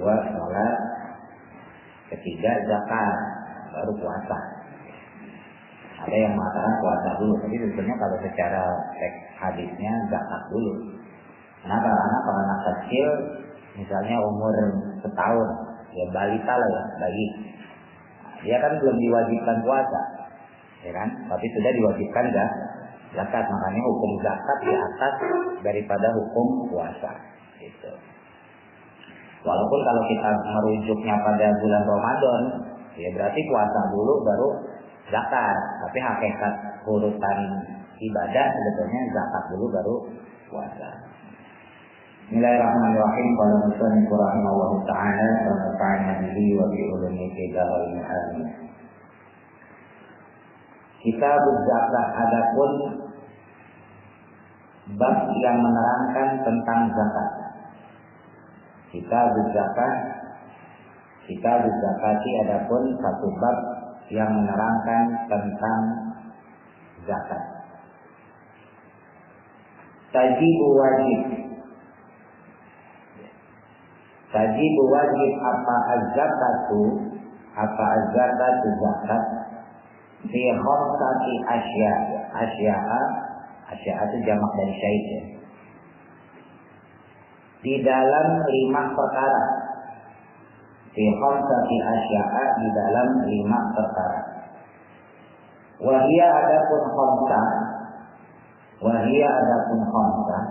kedua sholat, ketiga zakat, baru puasa. Ada yang mengatakan puasa dulu, tapi sebetulnya kalau secara teks hadisnya zakat dulu. Kenapa? Karena kalau anak kecil, misalnya umur setahun, ya balita lah ya, bayi, dia kan belum diwajibkan puasa, ya kan? Tapi sudah diwajibkan zakat, makanya hukum zakat di atas daripada hukum puasa. Gitu. Walaupun kalau kita merujuknya pada bulan Ramadan, ya berarti puasa dulu baru zakat. Tapi hakikat urutan ibadah sebetulnya zakat dulu baru puasa. Bismillahirrahmanirrahim. Qala musannif rahimahullahu ta'ala wa nafa'ana bihi wa bi ulumihi fid dharain amin. Kitab zakat, adapun bab yang menerangkan tentang zakat. Kitab zakati adapun satu bab yang menerangkan tentang zakat. Tajibu wajib. Tajibu wajib apa az-zakatu zakat fi khamsati asya itu jamak dari syait ya. Di dalam 5 perkara. Fi khamsati asya'a, di dalam 5 perkara. Wahia adapun khamsah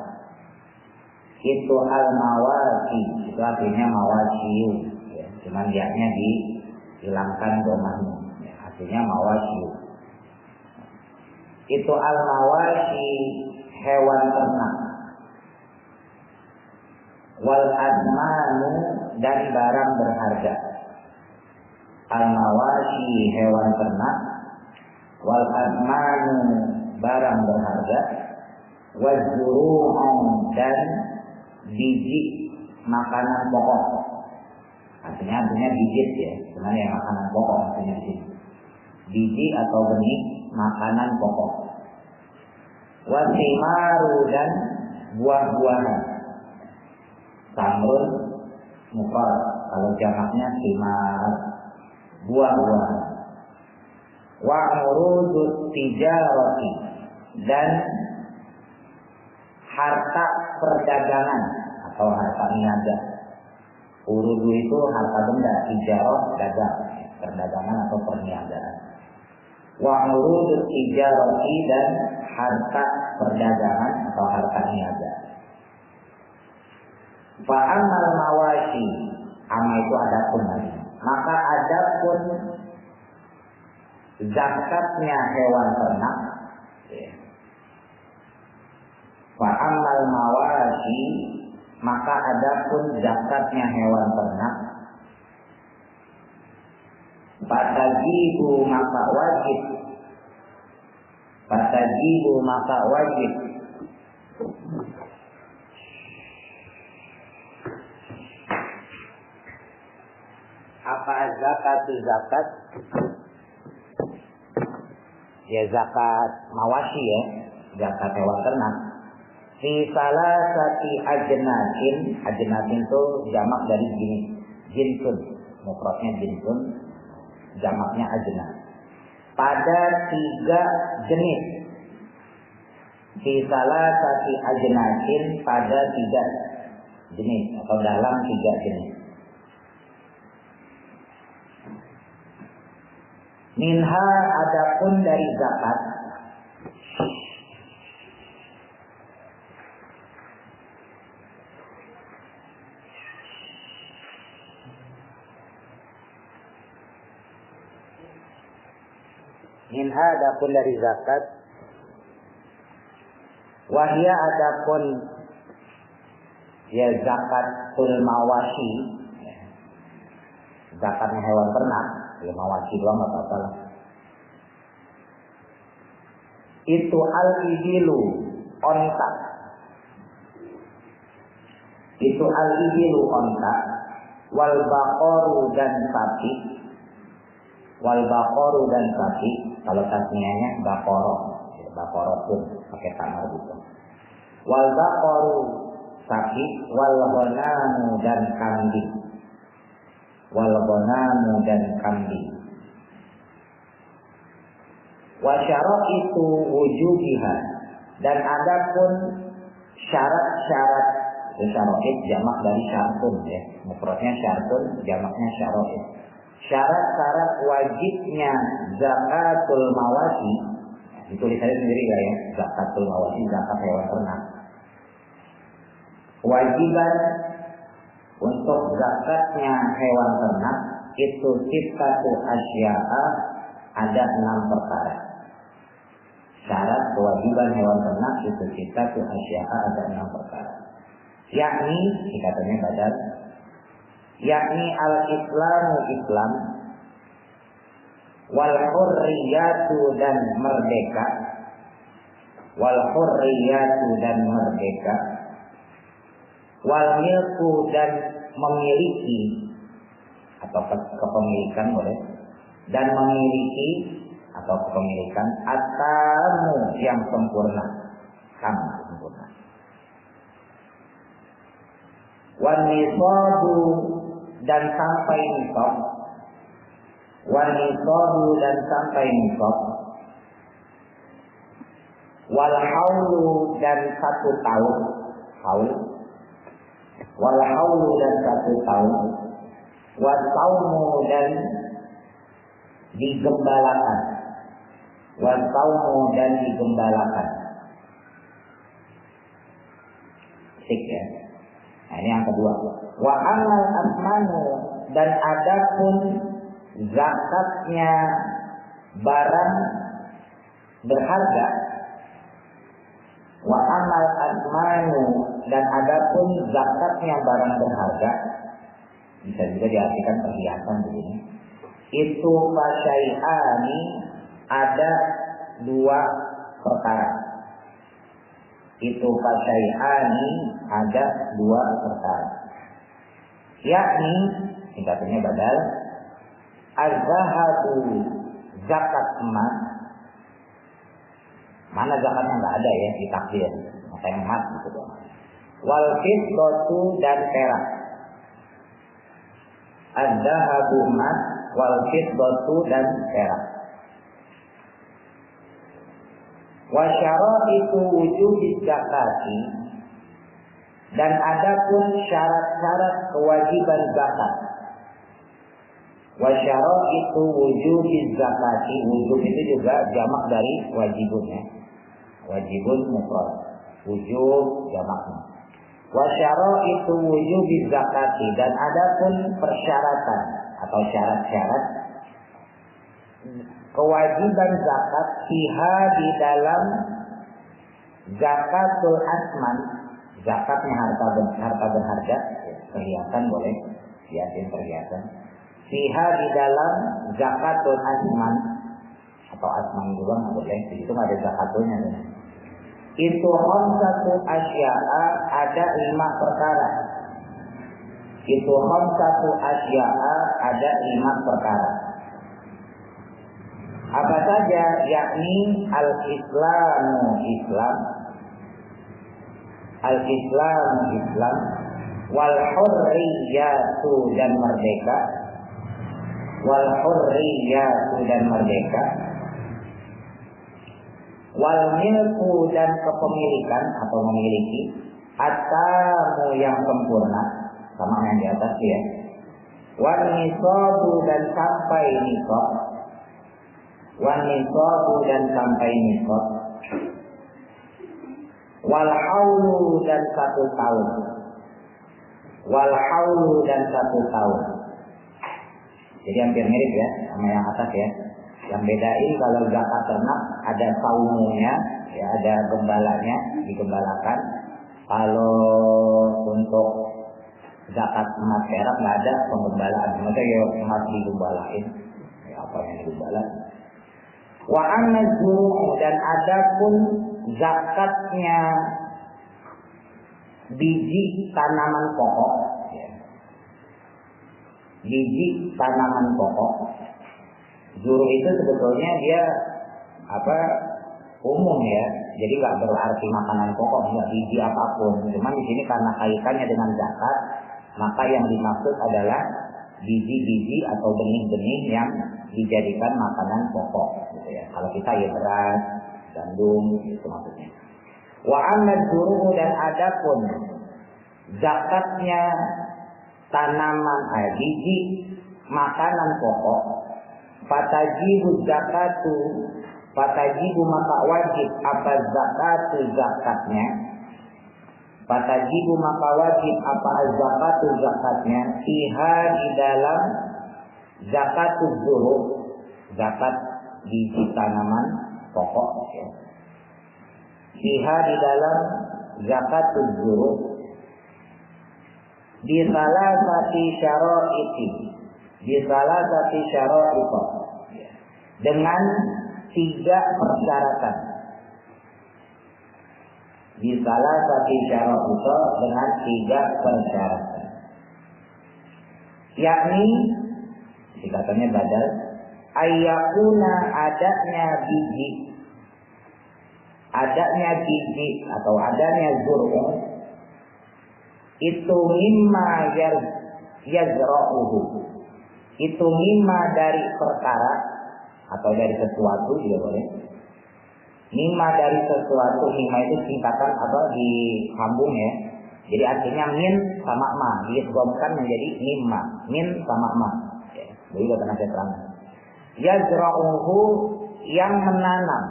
itu al-mawaki, itu artinya mawasyiu ya. Cuman dianya dihilangkan domahnya ya. Artinya mawasyiu. Itu al-mawasyi, hewan ternak. Wal admanu, dan barang berharga. Al-mawasyi, hewan ternak. Wal admanu, barang berharga. Wazzuru'un, dan biji makanan pokok. Artinya biji ya, sebenarnya makanan pokok artinya di sini. Biji atau benih makanan pokok. Wasimaru, dan buah-buahan. Tamrun mufrad, kalau jamaknya simar, buah-buahan. Wa urudut tijarati, dan harta perdagangan atau harta niaga. Urudu itu harta benda, tijarah dagang, perdagangan atau perniagaan. Wa urudut tijarati, dan harta perdagangan atau harta niaga. Fa'amal mawasyi, ama itu adapun lagi. Maka adapun zakatnya hewan ternak. Fa'amal mawasyi, maka adapun zakatnya hewan ternak. Fatajibu, maka wajib. Fatajibu, maka wajib. Apa zakat? Ya zakat mawasyi ya, zakat hewan ternak. Fi salasati ajnasin itu jamak dari jinsun, mufradnya jinsun, jamaknya ajnas. Pada 3 jenis. Fi salasati ajnasin, pada 3 jenis atau dalam 3 jenis. Minha, adapun dari zakat, wahia adapun ya zakatul mawasyi, zakatnya hewan ternak. Ya mawasyi doang nggak apa-apa lah. Itu al-ibilu, onta. Itu al-ibilu, onta. Wal baqaru, dan sapi. Wal baqaru, dan sapi. Kalau tasniahnya baqara, baqara pun pakai tamar gitu. Wal baqaru, sapi. Wal ghanamu, dan kambing. wal ghanamu dan kambing. Wa syaraitu wujubiha, dan adapun syarat-syarat, syaraid jamak dari syartun ya, mufradnya syartun, jamaknya syaraid. Syarat-syarat wajibnya zakatul mawasi, ditulis saya sendiri lah ya, zakatul mawasi, zakat hewan ternak. Kewajiban untuk zakatnya hewan ternak itu sittatu asya'a, ada 6 perkara. Syarat kewajiban hewan ternak itu sittatu asya'a, ada 6 perkara. Yakni, dikatanya badal, yakni al-islamu Islam, wal hurriyatu dan merdeka, wal hurriyatu dan merdeka, wal milku dan memiliki atau kepemilikan boleh, dan memiliki atau kepemilikan, atamu yang sempurna, sama sempurna. Wan nisabu dan sampai nisab, wan nisabu dan sampai nisab, wal haulu dan 1 tahun, haul, wal haulu dan 1 tahun, wal saumu dan digembalakan, wal saumu dan digembalakan. Sik ya. Nah, ini yang kedua. Wa amal asmanu, dan adapun zakatnya barang berharga. Wa amal asmanu, dan adapun zakatnya barang berharga, bisa juga diartikan perhiasan begini. Itu fasyai'ani, ada 2 perkara. Itu fasyai'ani, ada 2 perkara. Yakni, singkatnya badal, az-zahabu, zakat emas. Mana zakatnya nggak ada ya, ditakdir. Masa emas gitu dong. Wal fiddatu dan perak. Az-zahabu emas, wal fiddatu dan perak. Wa syaraitu wujubiz zakati, dan adapun syarat-syarat kewajiban zakat. Wa syaraitu wujubiz zakati, wujub itu juga jamak dari wajibun ya. Wajibun mufrad, wujub jamaknya. Wa syaraitu wujubiz zakati, dan adapun persyaratan atau syarat-syarat kewajiban zakat fiha, di dalam zakatul asman, zakatnya harta berharga, perhiasan boleh, hiasin perhiasan. Fiha, di dalam zakatul asman atau asman juga nggak boleh, itu nggak ada zakatulnya. Itu khamsatu asya'a, ada 5 perkara. Itu khamsatu asya'a, ada 5 perkara. Apa saja? Yakni al-islamu Islam, al-islamu Islam, wal hurriyatu dan merdeka, wal hurriyatu dan merdeka, wal milku dan kepemilikan atau memiliki, atamu yang sempurna, sama yang di atas ya, wal nisabu dan sampai nisab, wal nisabu dan sampai nisab, wal haulu dan 1 tahun, wal haulu dan 1 tahun. Jadi hampir mirip ya sama yang atas ya. Yang bedain kalau zakat ternak ada saumunya, ya ada gembalanya, digembalakan. Kalau untuk zakat emas perak nggak ada penggembalaan, maksudnya ya emas digembalain, ya apa yang digembalain. Wa an-nazuru, dan adapun zakatnya biji tanaman pokok, ya. Biji tanaman pokok. Zuru itu sebetulnya dia umum ya, jadi nggak berarti makanan pokok, nggak biji apapun. Cuman di sini karena kaitannya dengan zakat, maka yang dimaksud adalah biji-biji atau benih-benih yang dijadikan makanan pokok gitu ya. Kalau kita ya beras, gandum itu maksudnya. Wa amma dzuru dan adapun zakatnya tanaman biji makanan pokok, fatajibu zakatu, fatajibu maka wajib apa zakatu zakatnya, fatajibu maka wajib apa zakatu zakatnya, fiha di dalam zakatul dzuru, zakat biji tanaman pokok ya. Fiha di dalam zakatul dzuru di salah satu syara'iti, di salah satu syara'iti dengan 3 persyaratan. Di salah satu syara'iti dengan 3 persyaratan. Yakni dikatanya badal ayyakuna adanya biji atau adanya zur'un itu mimma yazra'uhu, itu mimma dari perkara atau dari sesuatu juga boleh. Mimma dari sesuatu, mimma itu singkatan apa disambung ya. Jadi artinya min sama ma digabungkan menjadi mimma, min sama ma. Ya, jadi udah pernah saya terangkan. Yazra'uhu yang menanam.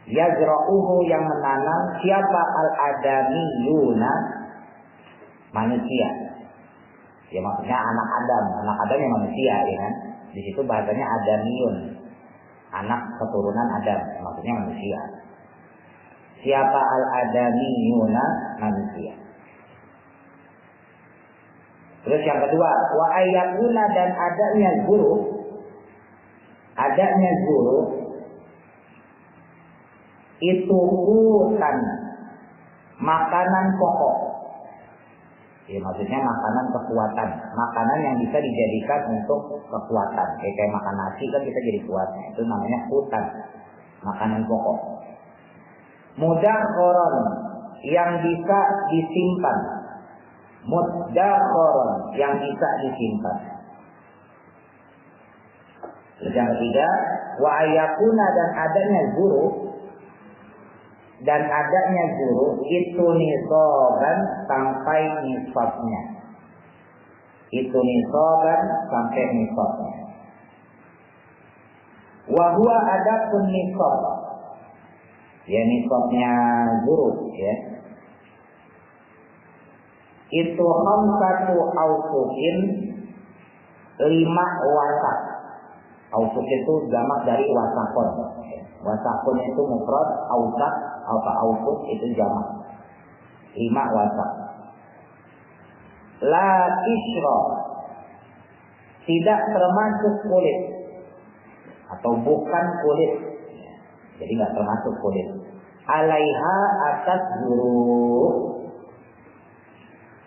Yazra'uhu yang menanam siapa al-adamiyuna manusia. Ya maksudnya anak Adam yang manusia ya kan. Di situ bahasanya adamiyun. Anak keturunan Adam, maksudnya manusia. Siapa al-adamiyuna manusia. Terus yang kedua, wa ayyakuna dan adanya guru itu hutan makanan pokok. Ya maksudnya makanan kekuatan, makanan yang bisa dijadikan untuk kekuatan. Kayak makan nasi kan kita jadi kuatnya. Itu namanya hutan, makanan pokok. Mudakhoron yang bisa disimpan. Mudakhoron yang bisa disimpan. Terus yang ketiga, wa ayakuna dan adanya guru itu nisoban sampai nisabnya. Itu nisoban sampai nisabnya. Wa huwa adapun nisab. Ya nisabnya guru ya. Itu khamsatu ausukin 5 wasak. Ausuk itu jamak dari wasakon. Wasakon itu mufrad, ausak atau ausuk itu jamak. 5 wasak. La isra tidak termasuk kulit atau bukan kulit. Jadi nggak termasuk kulit. Alaiha atas juru.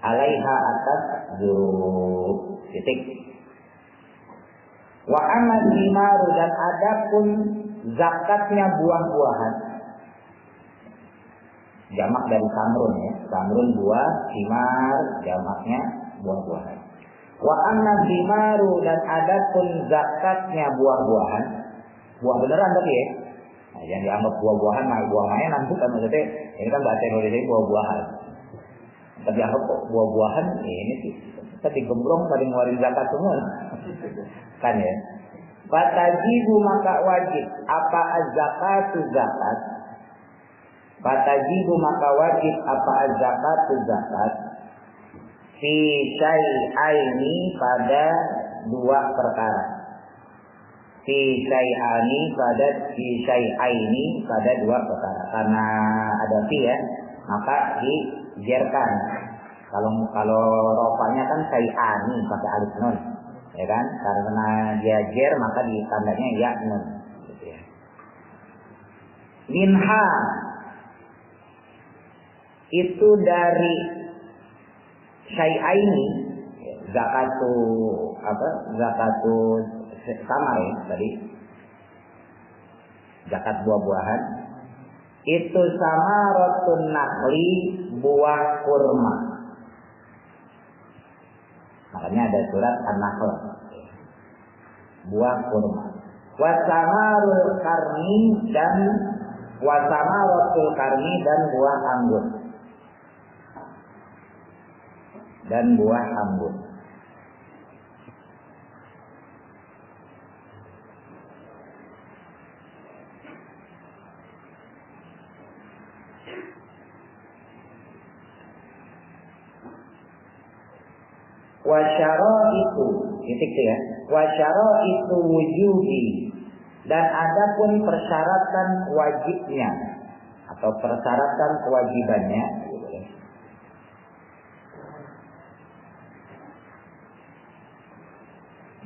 Alaiha atas juru. Titik. Wa amal dimaru dan adapun zakatnya buah-buahan. Jamak dari samrun ya. Samrun buah, dimar jamaknya buah-buahan. Wa amal dimaru dan adapun zakatnya buah-buahan. Buah beneran tapi ya. Nah, yang dianggap buah-buahan, buah mainan nanti kan maksudnya ini kan bahasa Indonesia buah-buahan. Tapi anggap buah-buahan ini sih kita digembrong pada ngeluarin zakat semua kan ya. Fatajibu maka wajib apa az-zakatu zakat. Fatajibu maka wajib apa az-zakatu zakat fi syai'aini pada 2 perkara. Fi syai'aini pada 2 perkara. Karena ada fi ya, maka dijerkan. Kalau rofanya kan syai'ani pakai alif nun, ya kan? Karena dia jer maka ditandanya ya nun. Gitu ya. Minha itu dari syai'aini, zakatu sama ya tadi, zakat buah-buahan. Itu sama rotun nakli buah kurma. Makanya ada surat An-Nahl. Buah kurma. Wasamarul karni dan wasamaratul karni dan buah anggur. Dan buah anggur. Wasyara itu, titik ya. Wasyara itu wujubi, dan adapun persyaratan wajibnya atau persyaratan kewajibannya.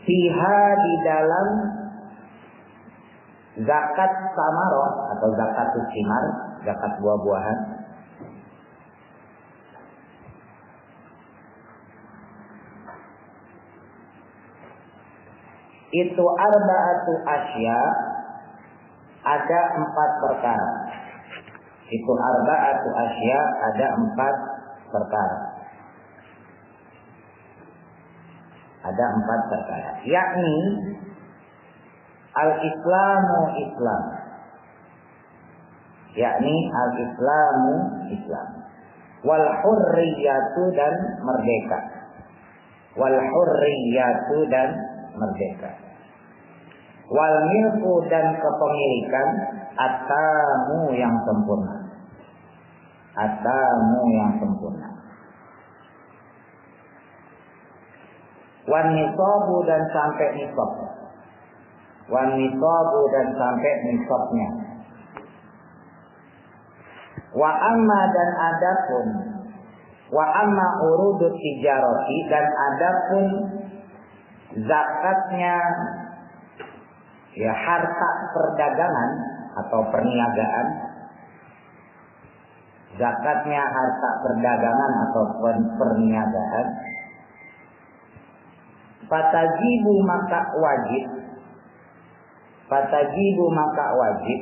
Fiha di dalam zakat samarah atau zakat simar, zakat buah-buahan. Itu arba'atu asya, ada 4 perkara. Itu arba'atu asya, ada 4 perkara. Ada 4 perkara. Yakni al-islamu Islam. Yakni al-islamu Islam. Wal hurriyatu dan merdeka. Wal hurriyatu dan merdeka. Wal milku dan kepemilikan, atamu yang sempurna. Atamu yang sempurna. Wan nisabu dan sampai nisab. Wan nisabu dan sampai nisabnya. Wa amma dan adapun. Wa amma urudut tijarati, dan adapun zakatnya ya harta perdagangan atau perniagaan. Zakatnya harta perdagangan atau perniagaan. Fatajibu maka wajib. Fatajibu maka wajib.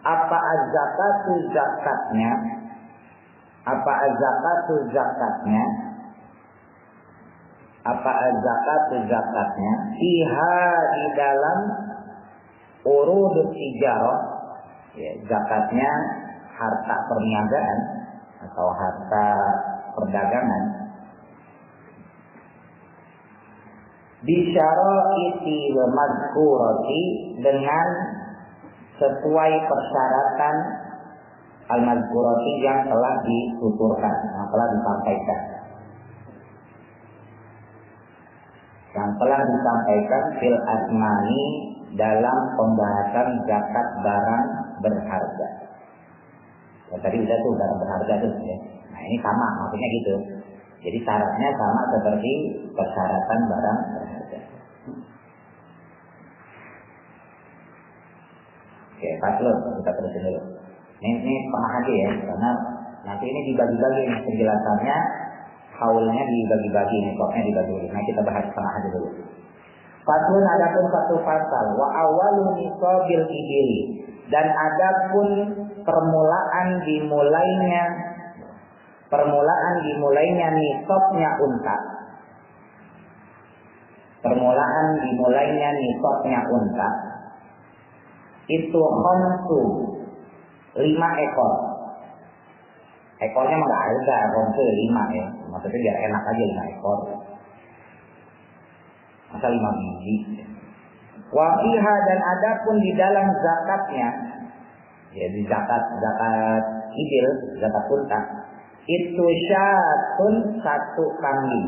Apa az-zakatu zakatnya? Apa az-zakatu zakatnya? Apa az-zakatu zakatnya? Iha di dalam urudut tijarah, ya, zakatnya harta perniagaan atau harta perdagangan. Bisyaraiti wa madhkurati, dengan sesuai persyaratan al-madhkurati yang telah dituturkan, yang telah disampaikan. Yang telah disampaikan fil asmani, dalam pembahasan zakat barang berharga. Ya, tadi udah tuh barang berharga tuh ya. Nah ini sama, maksudnya gitu. Jadi syaratnya sama seperti persyaratan barang berharga. Oke, paslon kita terusin dulu. Ini setengah aja ya, karena nanti ini dibagi-bagi penjelasannya, haulnya dibagi-bagi, networknya dibagi-bagi. Nah kita bahas setengah aja dulu. Faslun, adapun satu pasal, wa awalu nisabil ibili, dan adapun permulaan dimulainya nisabnya unta. Permulaan dimulainya nisabnya unta itu khamsu, 5 ekor. Ekornya mah nggak ada, khamsu 5 ya. Maksudnya biar enak aja 5 ekor. Masa 5 biji. Wafiha, dan adapun di dalam zakatnya, ya di zakat ibil, zakat unta, itu syatun 1 kambing.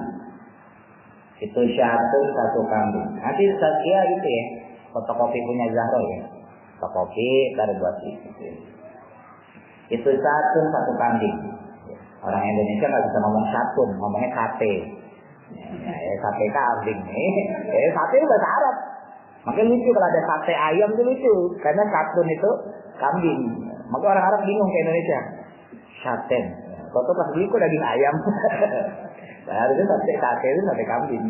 Itu syatun 1 kambing. Nanti Saskia itu ya, fotokopi punya Zahro ya. Fotokopi dari buat itu syatun 1 kambing. Orang Indonesia nggak bisa ngomong syatun, ngomongnya sate. Ya, sate kambing nih. Sate itu bahasa Arab. Makanya lucu kalau ada sate ayam itu lucu, karena syatun itu kambing. Maka orang Arab bingung ke Indonesia. Syaten. Kau tuh pas beli kok daging ayam. Nah, harusnya sate itu sate kambing.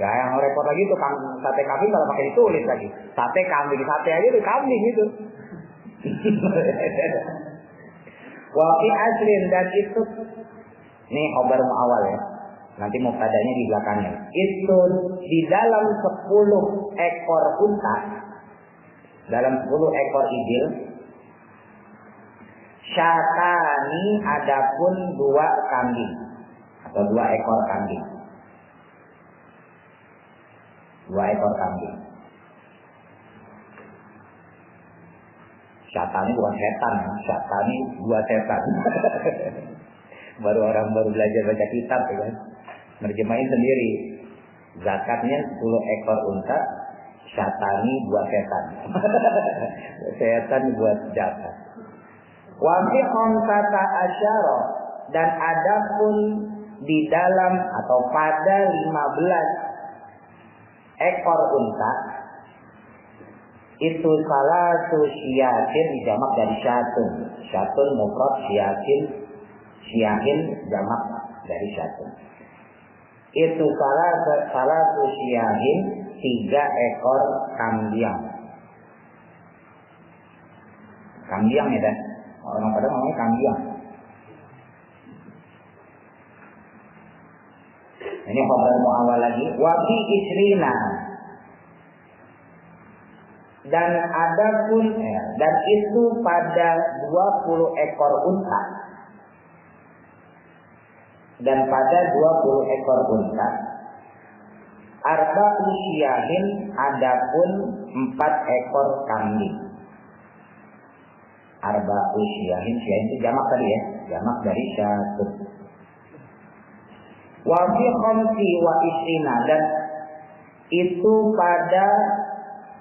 Ya, yang repot lagi tuh sate kambing kalau pakai ditulis lagi. Sate kambing, sate aja tuh kambing itu. Wa fi aslin, dan itu nih khobar muawal ya. nanti mubtada'nya di belakangnya. Itu di dalam 10 ekor unta, dalam 10 ekor ibil, syatani adapun 2 kambing atau 2 ekor kambing. 2 ekor kambing. Syatani bukan setan, syatani 2 setan. Orang baru belajar baca kitab ya kan. Nerjemahin sendiri. Zakatnya 10 ekor unta, syatani 2 setan. Setan buat zakat. Wa fi khamsata asyara, dan adapun di dalam atau pada 15 ekor unta, itu salatu syiatin jamak dari syatun. Syatun mufrad, syiatin jamak dari syatun. Itu salatu syiatin 3 ekor kambiang. Kambiang ya dah. Orang pada ngomongnya kambiang. Ini khabar muawal lagi. Wa fi isrina, dan adapun dan itu pada 20 ekor unta, dan pada 20 ekor unta, arba'u syiahin adapun 4 ekor kambing. Arba'u syiahin, syiahin itu jamak tadi ya, jamak dari syatun. Wa fi khamsi wa isrina, dan itu pada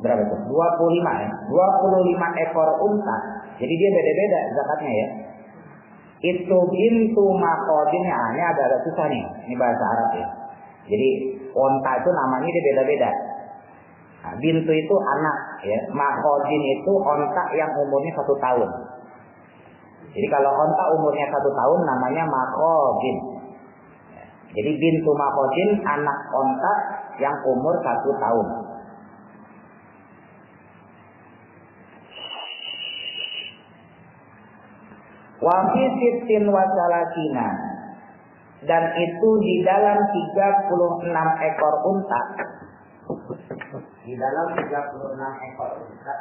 berapa itu? 25 ya. 25 ekor unta. Jadi dia beda-beda zakatnya ya. Itu bintu makodinnya. Ini agak susah nih. Ini bahasa Arab ya. Jadi unta itu namanya dia beda-beda. Nah, bintu itu anak ya. Makodin itu unta yang umurnya 1 tahun. Jadi kalau unta umurnya 1 tahun namanya makodin. Jadi bintu makodin anak unta yang umur 1 tahun. Wa fi sittin wa salatina, dan itu di dalam 36 ekor unta. Di dalam 36 ekor unta.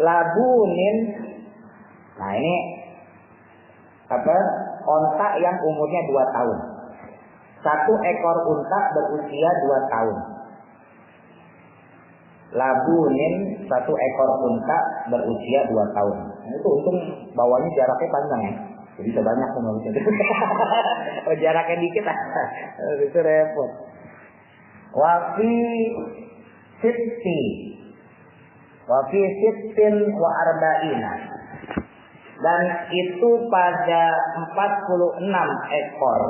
Labunin. Nah ini apa? Unta yang umurnya 2 tahun. 1 ekor unta berusia 2 tahun. Labunin 1 ekor unta berusia 2 tahun. Nah, itu untung bawahnya jaraknya panjang ya. Jadi sebanyak teman-teman. Oh, jaraknya dikit lah. Itu repot. Wafi sittin wa arba'ina, dan itu pada 46 ekor.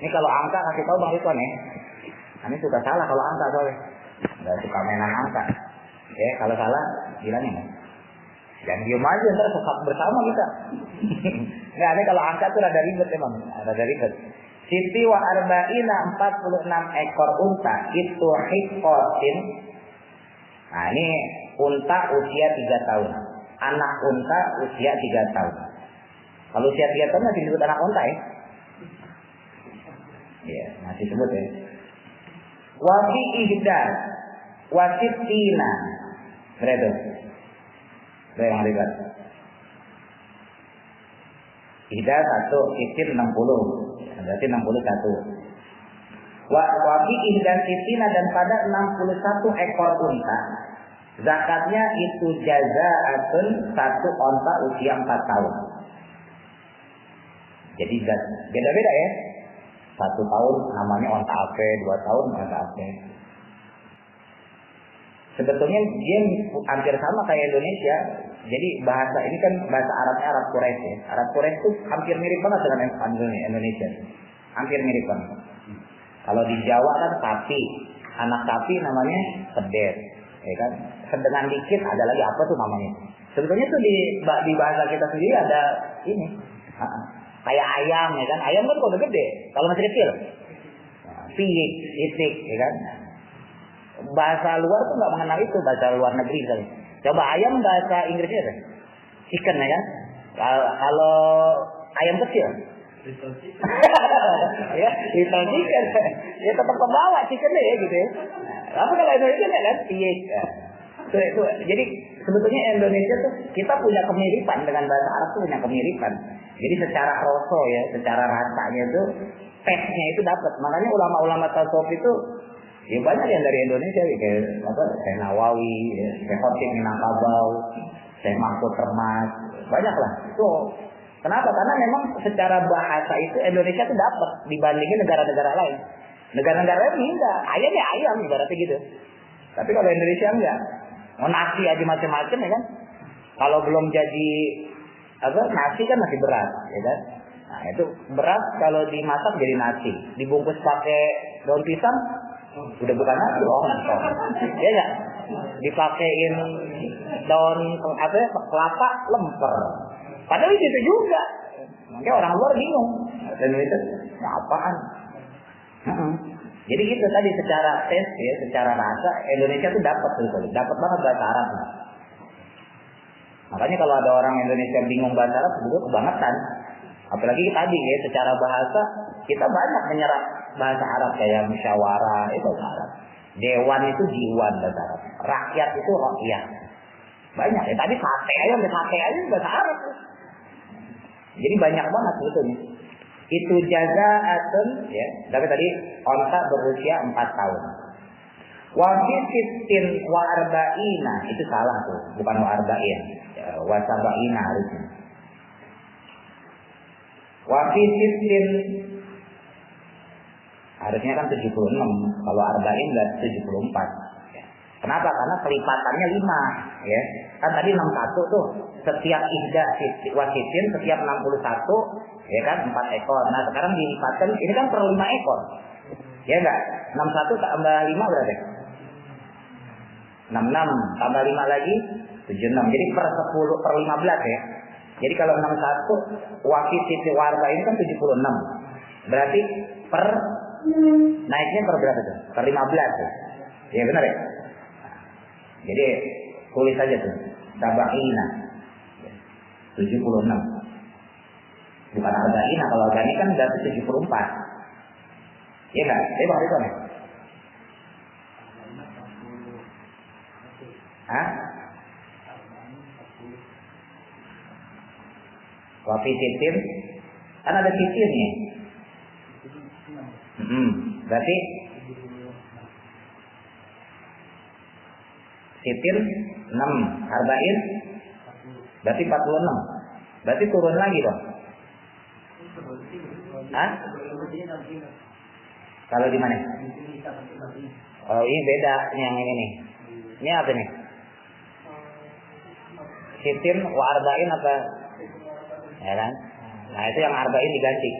Ini kalau angka kasih tahu Bang Ridwan ya. Ini suka salah kalau angka soalnya. Nggak suka mainan angka. Oke, kalau salah bilangin ya. Jangan diem aja, ntar sesat bersama kita. Nggak, ini kalau angka tuh rada ribet emang. Rada ribet. Siti wa arba'ina 46 ekor unta itu hikotin. Nah ini unta usia 3 tahun. Anak unta usia 3 tahun. Kalau usia 3 tahun masih disebut anak unta ya? Iya, masih disebut ya. Wafi ihdas, wasittina. Berapa? Berapa yang ribet? Ihdas 1, sitin 60. Berarti 61. Wafi ihdas sittina, dan pada 61 ekor unta, zakatnya itu jazaatun 1 unta usia 4 tahun. Jadi beda-beda ya. 1 tahun namanya unta ape, 2 tahun unta ape. Sebetulnya dia hampir sama kayak Indonesia. Jadi bahasa ini kan bahasa Arabnya Arab Quraisy ya. Arab Quraisy itu hampir mirip banget dengan Indonesia. Hampir mirip banget. Kalau di Jawa kan sapi, anak sapi namanya sedet, ya kan? Sedengan dikit ada lagi apa tuh namanya? Sebetulnya tuh di bahasa kita sendiri ada ini. Kayak ayam ya kan. Ayam kan kode gede kalau masih kecil. Pig, itik ya kan. Bahasa luar tuh nggak mengenal itu, bahasa luar negeri misalnya. Coba ayam bahasa Inggrisnya apa? Chicken ya kan. Kalau ayam kecil. Ya, little chicken. Ya tetap pembawa chickennya ya gitu ya. Apa kalau Indonesia kan pig. Itu. Jadi sebetulnya Indonesia tuh kita punya kemiripan dengan bahasa Arab tuh punya kemiripan. Jadi secara rasa ya, secara rasanya itu taste-nya itu dapat. Makanya ulama-ulama tasawuf itu ya banyak yang dari Indonesia kayak apa Syekh Nawawi, ya, Syekh Khotib Minangkabau, Syekh Mahfud Termas, banyak lah. Itu kenapa? Karena memang secara bahasa itu Indonesia itu dapat dibandingin negara-negara lain. Negara-negara lain enggak, ayam ya ayam ibaratnya gitu. Tapi kalau Indonesia enggak. Mau nasi aja macam-macam ya kan. Kalau belum jadi apa nasi kan masih berat, ya kan. Nah itu berat kalau dimasak jadi nasi. Dibungkus pakai daun pisang udah bukan nasi, ya enggak. Dipakein daun apa kelapa lemper. Padahal itu juga. Makanya orang luar bingung. Dan itu apaan? Jadi gitu tadi secara tes ya, secara rasa Indonesia tuh dapat banget bahasa Arab. Makanya kalau ada orang Indonesia bingung bahasa Arab, itu kebangetan. Apalagi tadi ya, secara bahasa kita banyak menyerap bahasa Arab kayak musyawarah itu bahasa Arab. Dewan itu jiwan bahasa Arab. Rakyat itu rakyat. Banyak ya. Tadi sate aja bahasa Arab. Jadi banyak banget sebetulnya. Itu jazaatun ya. Tapi tadi onta berusia 4 tahun. Wa fi sittin wa arba'ina itu salah tuh, bukan wa arba'in. Ya, wa saba'ina harusnya. Wa fi sittin harusnya kan 76. Kalau arba'in berarti 74. Ya. Kenapa? Karena kelipatannya 5 ya. Kan tadi 61 tuh. Setiap ihda wasitin setiap 61 ya kan 4 ekor. Nah sekarang dilipatkan ini kan per 5 ekor. Ya enggak? 61 tambah 5 berapa? 66 tambah 5 lagi 76. Jadi per 10 per 15 ya. Jadi kalau 61 wasitin warga ini kan 76. Berarti per naiknya per berapa tuh? Per 15 ya. Ya benar ya? Jadi tulis aja tuh. Tabaina 76. Bukan arba'ina, kalau arba'ina kan berarti 74. Iya enggak? Saya bakal itu nih. Hah? Wafi sitin kan ada sitinnya. Berarti sitin 6, arba'in berarti 46. Berarti turun lagi dong. Hah? Kalau di mana? Oh ini beda yang ini nih. Ini apa nih? Sitin wa arba'in apa? Ya kan? Nah itu yang arba'in diganti.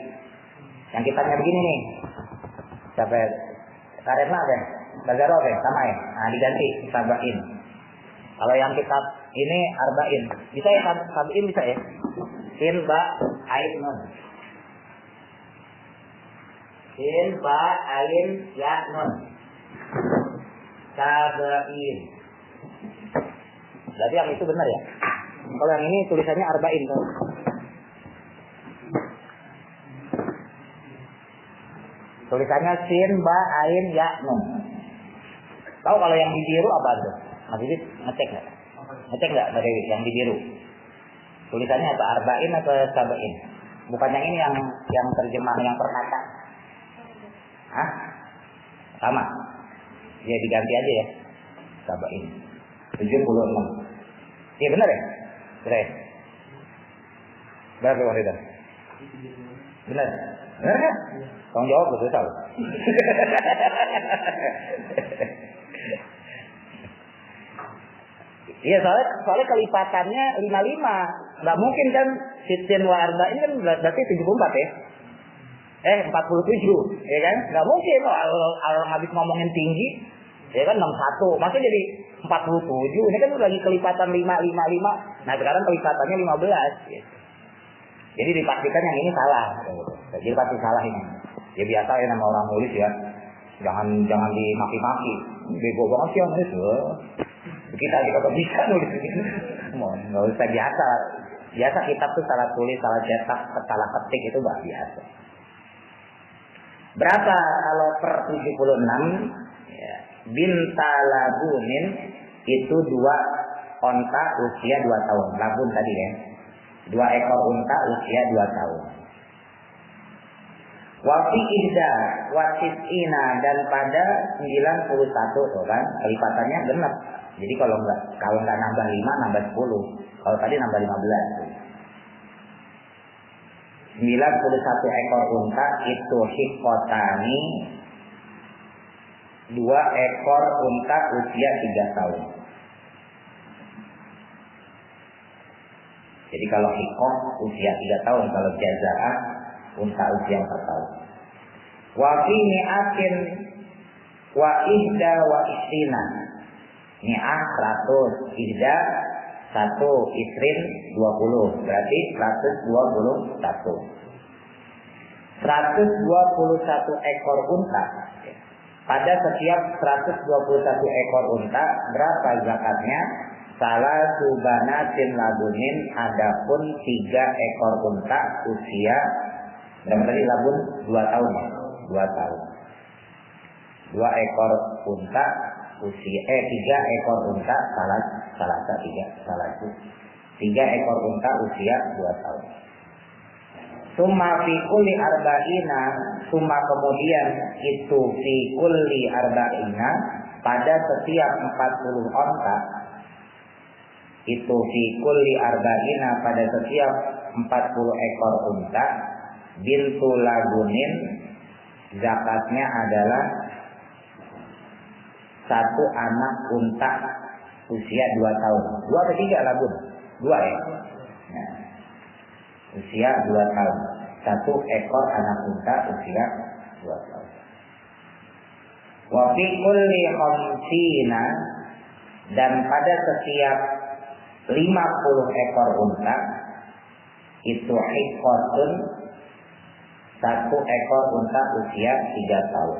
Yang kitabnya begini nih. Sampai karetna apa? Bazaro apa? Sama ya? Nah diganti saba'in. Kalau yang kitab ini arba'in. Bisa ya sab'in bisa ya? Sin ba ain nun. Sin ba ain ya nun. Sab'in. Berarti yang itu benar ya? Kalau yang ini tulisannya arba'in tuh. Tulisannya sin ba ain ya nun. Tahu kalau yang di biru apa tuh? Mas Didit ngecek nggak? Ngecek nggak dari yang di biru? Tulisannya apa? Arba'in atau sab'in? Bukan yang ini yang terjemah yang perkata. Hah? Sama. Ya diganti aja ya. Sab'in. 76. Iya benar ya? Benar ya? Berapa waktu itu? Benar? Benar kan? Tolong jawab betul tahu. Iya soalnya kelipatannya 55. Nggak mungkin kan sitin wa arba ini kan berarti 74 ya. 47 ya kan? Nggak mungkin kalau habis ngomongin tinggi ya kan 61. Masa jadi 47. Ini kan lagi kelipatan 555. Nah sekarang kelipatannya 15 gitu. Jadi dipastikan yang ini salah. Jadi pasti salah ini. Ya biasa ya nama orang nulis ya. Jangan dimaki-maki. Bego banget sih yang nulis. Kita juga bisa nulis gitu. Nggak usah biasa. Biasa kitab tuh salah tulis, salah cetak, salah ketik itu nggak biasa. Berapa kalau per 76? Ya. Bintalabunin itu 2 onta usia 2 tahun. Labun tadi ya. 2 ekor unta usia 2 tahun. Wafi ihda watisina dan pada 91 tuh kan kelipatannya genap. Jadi kalau nggak nambah 5 nambah 10. Kalau tadi nambah 15. 91 ekor unta itu hikotani 2 ekor unta usia 3 tahun. Jadi kalau hikoh usia 3 tahun, kalau jaza'ah unta usia 4 tahun. Wa fi mi'atin wa ihda wa isrina. Mi'ah 100, ihda 1, isrin 20, berarti 121. 121 ekor unta. Pada setiap 121 ekor unta berapa zakatnya? Salah subanatin labunin, adapun 3 ekor unta usia berapa tadi labun? 2 tahun ya? 2 tahun. 2 ekor unta usia 3 ekor unta salah 3 ekor unta usia 2 tahun. Summa fi kulli arba'ina, summa kemudian itu fi kulli arba'ina pada setiap 40 onta, itu fi kulli arba'ina pada setiap 40 ekor unta, bintu lagunin zakatnya adalah 1 anak unta usia 2 tahun. 2 atau 3 lagun? 2 ya. Nah, usia 2 tahun. 1 ekor anak unta usia 2 tahun. Wa fi kulli khamsina dan pada setiap 50 ekor unta itu hikotun 1 ekor unta usia 3 tahun.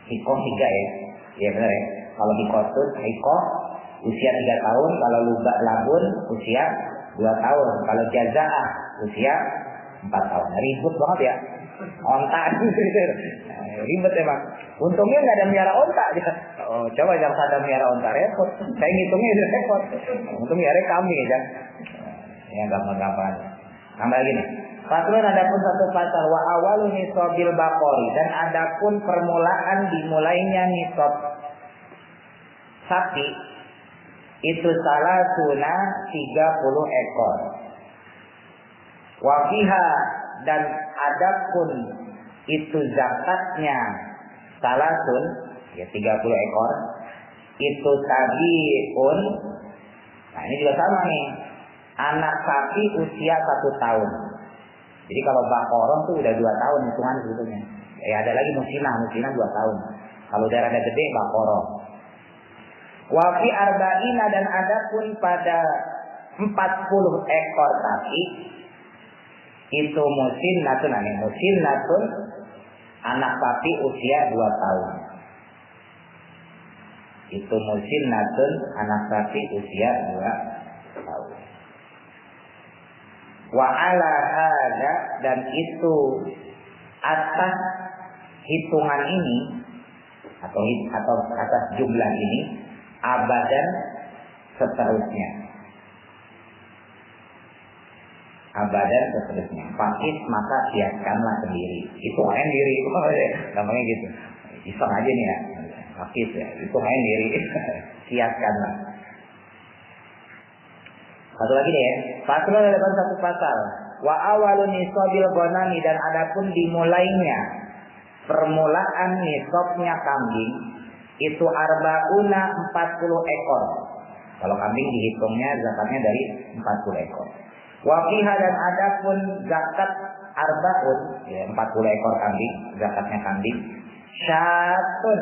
Hikoh 3 ya. Ya benar ya. Kalau hikotun hikoh usia 3 tahun, kalau lubak labun usia 2 tahun, kalau jaza'ah usia 4 tahun. Ribut banget ya. Onta ribet emang. Untungnya nggak ada miara onta. Oh, coba jangan ada miara onta repot. Saya ngitungnya udah repot. Untung miara kambing ya. Ya gampang-gampang. Tambah lagi nih. Faslun adapun satu pasal wa awalu nisabil baqori, dan adapun permulaan dimulainya nisab sapi itu salah suna 30 ekor. Wafiha dan adapun itu zakatnya salasun ya 30 ekor itu tabiun. Nah ini juga sama nih, anak sapi usia 1 tahun. Jadi kalau bakorong tuh udah 2 tahun hitungan sebetulnya. Ya ada lagi musinah 2 tahun. Kalau udah rada gede bakorong. Wafi arba'ina dan adapun pada 40 ekor sapi itu musinnatun, musinnatun anak sapi usia 2 tahun. Itu musinnatun anak sapi usia 2 tahun. Wa ala hadza dan itu atas hitungan ini atau atas jumlah ini abadan seterusnya. Abadan seterusnya. Fakis maka kiaskanlah sendiri. Itu main diri. Namanya gitu. Iseng aja nih ya. Fakis ya. Itu main diri. Kiaskanlah. Satu lagi deh ya. Faslun ada satu pasal. Wa awalun nisabil ghanami dan adapun dimulainya permulaan nisabnya kambing itu arbauna 40 ekor. Kalau kambing dihitungnya zakatnya dari 40 ekor. Wa fiha dan adapun zakat arbaun ya 40 ekor kambing, zakatnya kambing. Syatun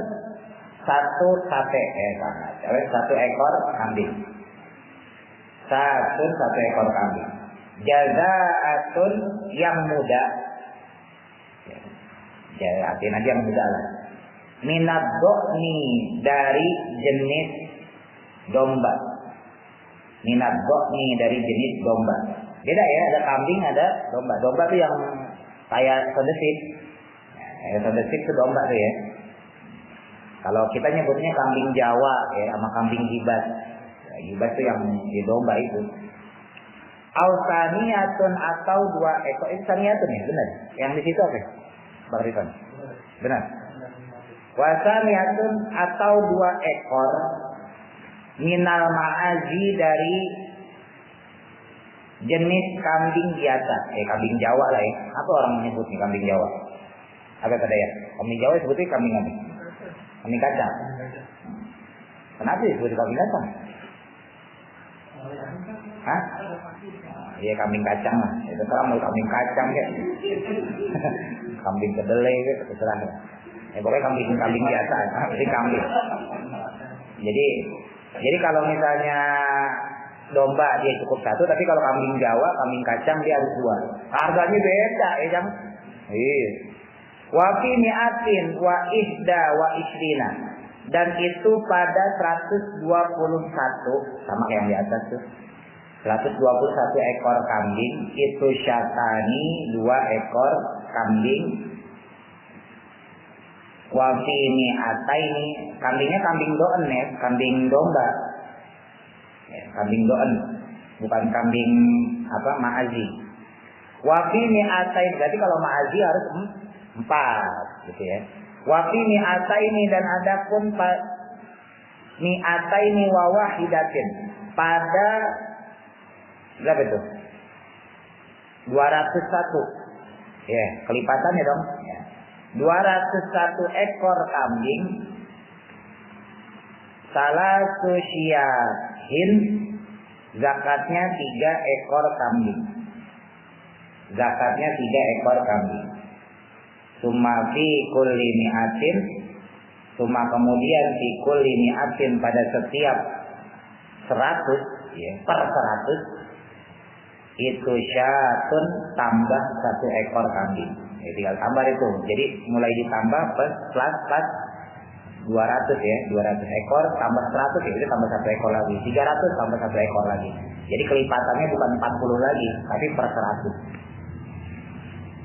1 sate sama. 1 ekor kambing. 1 ekor kambing. jazaatun yang muda. Ya, artinya yang muda lah. Minad dhani dari jenis domba. Minad dhani dari jenis domba. Beda ya, ada kambing, ada domba. Domba tuh yang kayak sodesit. Kayak sodesit itu domba tuh ya. Kalau kita nyebutnya kambing Jawa ya, sama kambing gibat. Ya, gibat tuh yang di domba itu. Ausaniyatun atau dua ekor. Itu saniyatun ya, benar. Yang di situ apa? Bang Rifan. Benar. Wasaniyatun atau dua ekor minal ma'azi dari jenis kambing biasa. Kambing Jawa lah ya. Apa orang menyebutnya kambing Jawa? Apa kata ya? Kambing Jawa sebutnya kambing apa? Kambing kacang. Kenapa disebut kambing kacang? Hah? Iya kambing kacang lah. Itu kalau kambing kacang ya. Kambing kedelai gitu terserah. Pokoknya kambing biasa, pasti kambing. Jadi kalau misalnya domba dia cukup satu, tapi kalau kambing Jawa, kambing kacang dia harus dua. Harganya beda ya jam. Iya. Wa fi mi'atin wa ihda wa ishrina. Dan itu pada 121 sama kayak yang di atas tuh. 121 ekor kambing itu syatani, 2 ekor kambing. Wa fi mi'ataini, kambingnya kambing doen ya, kambing domba. Ya, kambing doen, bukan kambing apa ma'azi. Wa fi mi'ataini, berarti kalau ma'azi harus 4 gitu ya. Wa fi mi'ataini, dan adapun mi'ataini wa wahidatin, pada berapa itu? 201. Ya, kelipatannya dong. Ya. 201 ekor kambing. Salasu syiahin, zakatnya 3 ekor kambing. Zakatnya 3 ekor kambing. Summa fi kulli mi'atin, summa kemudian fi kulli mi'atin, pada setiap 100 ya, per 100 itu syatun, tambah 1 ekor kambing. Ya, tinggal tambah itu. Jadi mulai ditambah plus 200 ya, 200 ekor tambah 100 ya, itu tambah 1 ekor lagi. 300 tambah 1 ekor lagi. Jadi kelipatannya bukan 40 lagi, tapi per 100.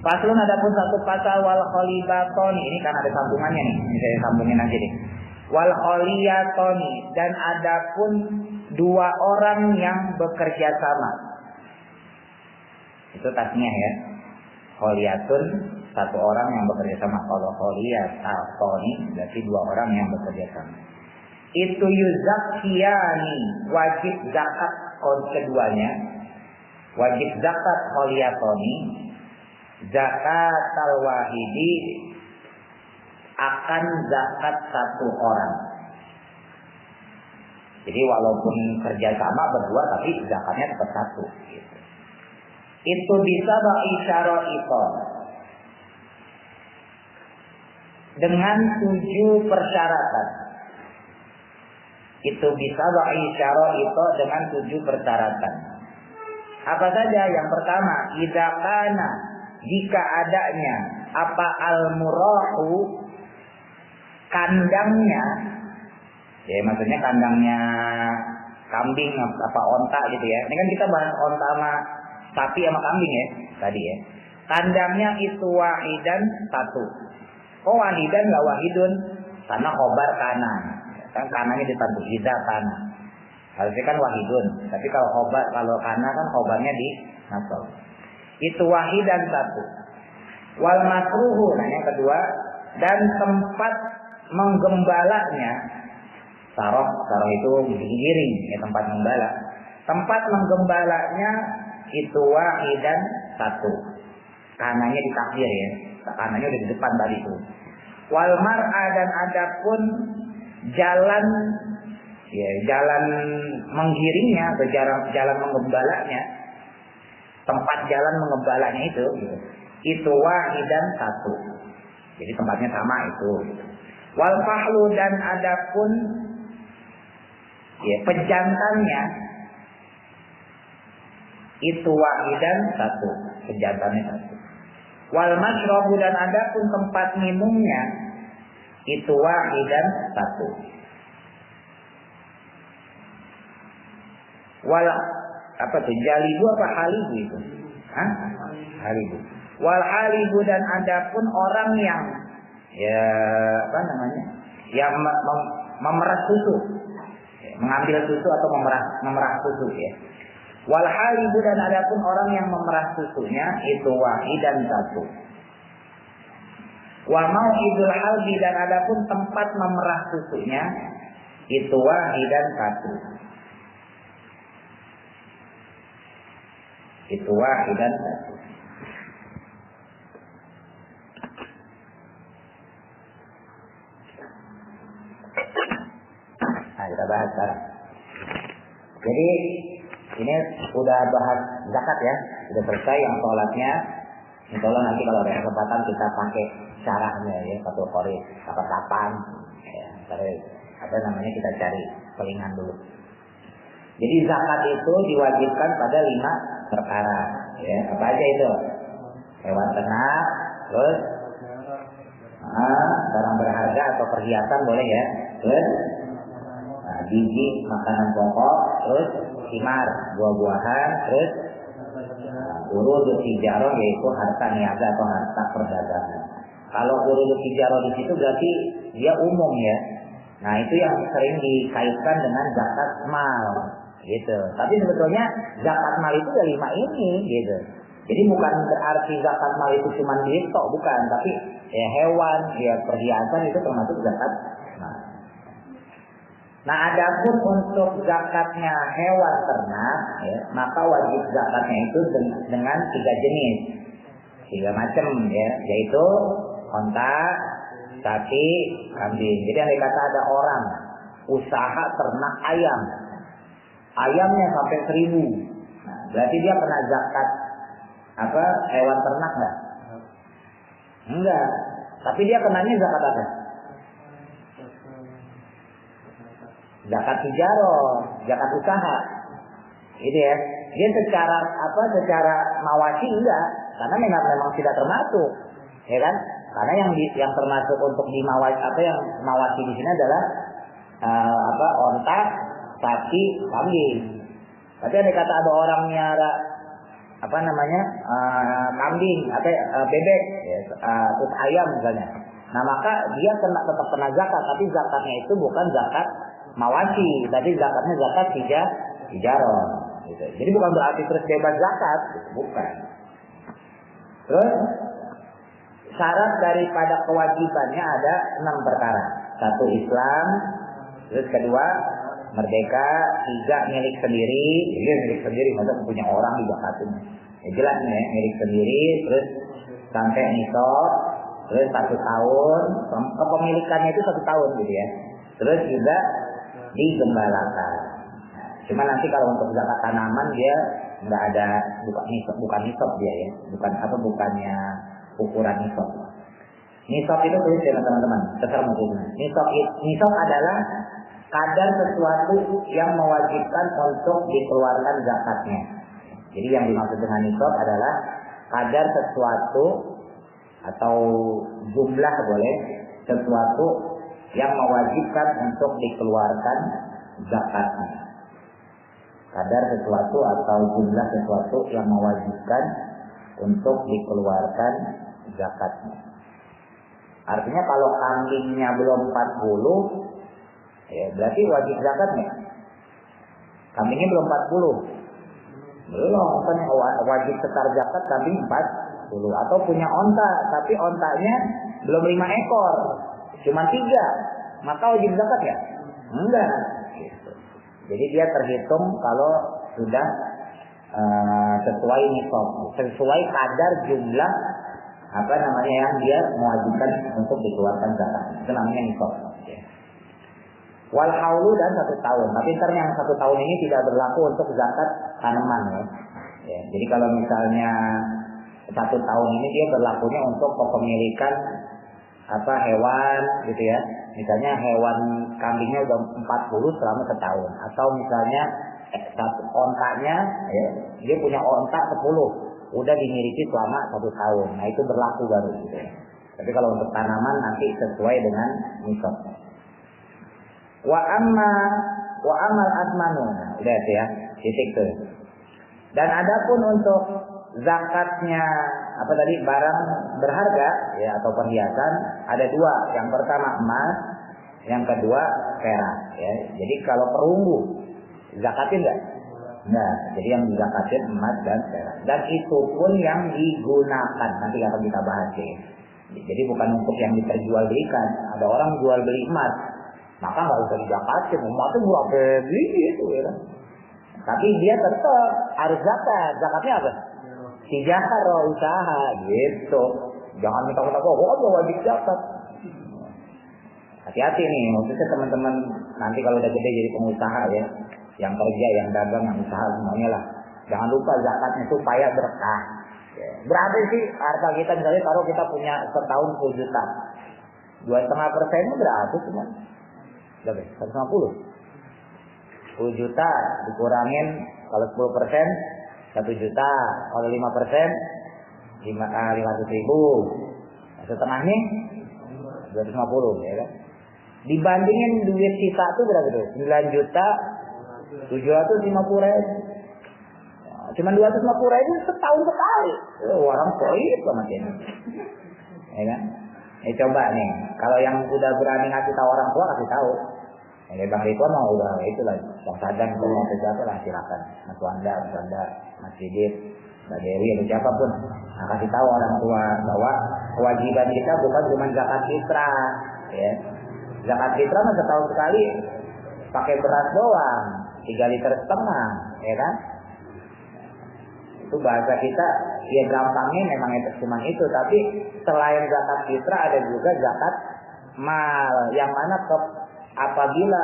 Paslun, adapun satu pasal wal kholibatoni, ini kan ada sambungannya nih, ini saya sambungin aja deh. Wal kholiyatoni, dan adapun 2 orang yang bekerja sama. Itu tasnya ya. Kholiyatun, 1 orang yang bekerja sama. Kalau kholiyatoni berarti 2 orang yang bekerja sama. Itu yuzakkiyani, wajib zakat keduanya. Wajib zakat kholiyatoni, zakat al-wahidi, akan zakat 1 orang. Jadi walaupun kerja sama berdua, tapi zakatnya tetap 1 gitu. Itu bisa isyarah itu dengan 7 persyaratan. Itu bisa isyarah itu dengan 7 persyaratan. Apa saja? Yang pertama, idza kana, jika adanya apa al-murahu, kandangnya, ya maksudnya kandangnya kambing apa onta gitu ya. Ini kan kita bahas onta sama sapi sama kambing ya tadi ya. Kandangnya itu wahidan 1. Oh wahidan nggak wahidun, karena khobar kana. Kan kananya ditantu idza kana. Harusnya kan wahidun, tapi kalau khobar, kalau kana kan khobarnya di nasab. Itu wahidan 1. Wal makruhu, nah yang kedua, dan tempat menggembalanya. Saroh itu giring ya, tempat menggembala. Tempat menggembalanya itu wahidan 1. Kanannya ditakdir ya, kanannya udah di depan tadi itu. Wal mar'a, dan adapun jalan ya, jalan menggiringnya atau jalan menggembalanya, tempat jalan menggembalanya itu wahidan 1. Jadi tempatnya sama itu. Wal fahlu, dan adapun ya pejantannya, itu wahidan satu, sejantannya satu. Wal masyrabu dan adapun tempat minumnya itu wahidan satu. Wal apa tuh jalibu apa halibu itu? Hah? Halibu. Wal halibu dan adapun orang yang ya apa namanya? Yang memerah susu. Mengambil susu atau memerah susu ya. Wal halibu dan adapun orang yang memerah susunya itu wahidan satu. Wa mau'idul halbi dan adapun tempat memerah susunya itu wahidan satu. Itu wahidan satu. Nah, kita bahas sekarang. Jadi ini udah bahas zakat ya, sudah selesai yang sholatnya. Insya Allah nanti kalau ada kesempatan kita pakai caranya ya, satu kori, kapan, ya, apa namanya kita cari selingan dulu. Jadi zakat itu diwajibkan pada 5 perkara, ya apa aja itu? Hewan ternak, terus barang berharga atau perhiasan boleh ya, terus biji makanan pokok, terus thimar buah-buahan, terus urudut tijarah yaitu harta niaga atau harta perdagangan. Kalau urudut tijarah di situ berarti dia umum ya. Nah itu yang sering dikaitkan dengan zakat mal, gitu. Tapi sebetulnya zakat mal itu dari 5 ini, gitu. Jadi bukan berarti zakat mal itu cuma duit tok, bukan. Tapi ya hewan, ya perhiasan itu termasuk zakat mal. Nah, adapun untuk zakatnya hewan ternak, ya, maka wajib zakatnya itu dengan 3 jenis, 3 macam, ya, yaitu onta, sapi, kambing. Jadi yang dikata ada orang usaha ternak ayam, ayamnya sampai 1000, nah, berarti dia kena zakat apa hewan ternak nggak? Enggak, tapi dia kenanya zakat apa? Zakat tijarah, zakat usaha. Gitu ya. Dia secara mawasi enggak, karena memang tidak termasuk. Ya kan? Karena yang termasuk untuk di yang mawasi di sini adalah onta, sapi, kambing. Tapi ada kata ada orang miara kambing atau bebek, ya, terus ayam misalnya. Nah, maka dia tetap kena zakat, tapi zakatnya itu bukan zakat mawasi, tapi zakatnya zakat tijarah, gitu. Jadi bukan berarti terus bebas zakat, gitu. Bukan. Terus syarat daripada kewajibannya ada 6 perkara. 1 Islam, terus kedua merdeka, 3 milik sendiri. Jadi milik sendiri maksudnya punya orang di zakatin. Ya jelas nih ya, milik sendiri, terus sampai nisab, terus 1 tahun, kepemilikannya itu 1 tahun gitu ya. Terus juga digembalakan. Nah, cuma nanti kalau untuk zakat tanaman dia nggak ada bukan nisab dia ya, bukannya ukuran nisab. Nisab itu tulis ya teman-teman, terserah maksudnya. Nisab adalah kadar sesuatu yang mewajibkan untuk dikeluarkan zakatnya. Jadi yang dimaksud dengan nisab adalah kadar sesuatu atau jumlah boleh sesuatu yang mewajibkan untuk dikeluarkan zakatnya. Kadar sesuatu atau jumlah sesuatu yang mewajibkan untuk dikeluarkan zakatnya. Artinya kalau kambingnya belum 40, ya berarti wajib zakatnya. Kambingnya belum 40. Belum, kan wajib setar zakat kambing 40. Atau punya onta, tapi ontanya belum 5 ekor. Cuma 3, maka wajib zakat ya? Enggak. Gitu. Jadi dia terhitung kalau sudah sesuai nisab, sesuai kadar jumlah yang dia mewajibkan untuk dikeluarkan zakat. Itu namanya nisab. Wal haulu dan 1 tahun. Tapi ntar yang 1 tahun ini tidak berlaku untuk zakat tanaman ya. Jadi kalau misalnya 1 tahun ini dia berlakunya untuk kepemilikan hewan gitu ya. Misalnya hewan kambingnya udah 40 selama setahun, atau misalnya satu ontaknya, ya, dia punya ontak 10, udah dimiliki selama 1 tahun. Nah itu berlaku baru gitu ya. Tapi kalau untuk tanaman nanti sesuai dengan nisab. Wa amal asmanu, udah itu ya, titik tuh. Dan adapun untuk zakatnya apa tadi, barang berharga ya atau perhiasan, ada 2. Yang pertama emas, yang kedua perak ya. Jadi kalau perunggu zakatin enggak? Enggak. Jadi yang dizakatin emas dan perak. Dan itu pun yang digunakan. Nanti akan kita bahas ya. Jadi bukan untuk yang diperjualbelikan. Ada orang jual beli emas, maka nggak usah dizakatin. Emas itu murah beli gitu ya. Tapi dia tetap harus zakat. Zakatnya apa? Tijarah, usaha gitu. Jangan minta-minta wajib zakat. Hati-hati nih, maksudnya teman-teman nanti kalau udah gede jadi pengusaha ya, yang kerja, yang dagang, yang usaha semuanya lah. Jangan lupa zakatnya supaya berkah. Berapa sih harta kita misalnya kalau kita punya setahun 10 juta, 2,5% berapa cuma? Berapa? 150. 10 juta dikurangin kalau 10% 1 juta, kalau 5% 500.000, setengahnya 250 ya kan? Dibandingin duit sisa itu berapa tuh? 9 juta 750.000. Cuman 250.000 setahun sekali. Orang poin sama ini. Ya kan? Coba nih, kalau yang udah berani ngasih tahu orang tua, kasih tahu. Ya, Bang Ridwan mau udah itulah, Bang Sadang itu mau sesuatu lah silakan. Mas Wanda, Mas Didit, Mbak Dewi atau siapapun. Nah, kasih tahu orang tua bahwa kewajiban kita bukan cuma zakat fitrah, ya. Zakat fitrah mah setahun sekali pakai beras doang, 3,5 liter, ya kan? Itu bahasa kita, ya gampangnya memang itu cuma itu. Tapi selain zakat fitrah ada juga zakat mal, yang mana apabila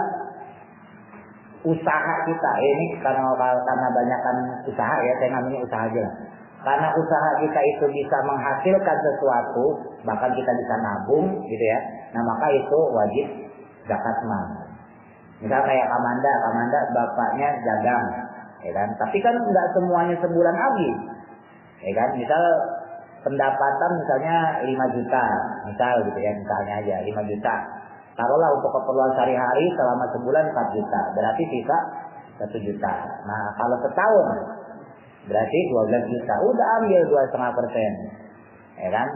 usaha kita ini karena banyakkan usaha ya, saya namanya usaha aja lah. Karena usaha kita itu bisa menghasilkan sesuatu, bahkan kita bisa nabung gitu ya. Nah maka itu wajib zakat mal. Misal kayak Kamanda bapaknya dagang, ya kan? Tapi kan nggak semuanya sebulan habis, ya kan? Misal pendapatan misalnya 5 juta, misal gitu ya, misalnya aja 5 juta. Taruhlah untuk keperluan sehari-hari selama sebulan 4 juta, berarti sisa 1 juta. Nah kalau setahun berarti 12 juta, udah ambil 2,5%, ya kan?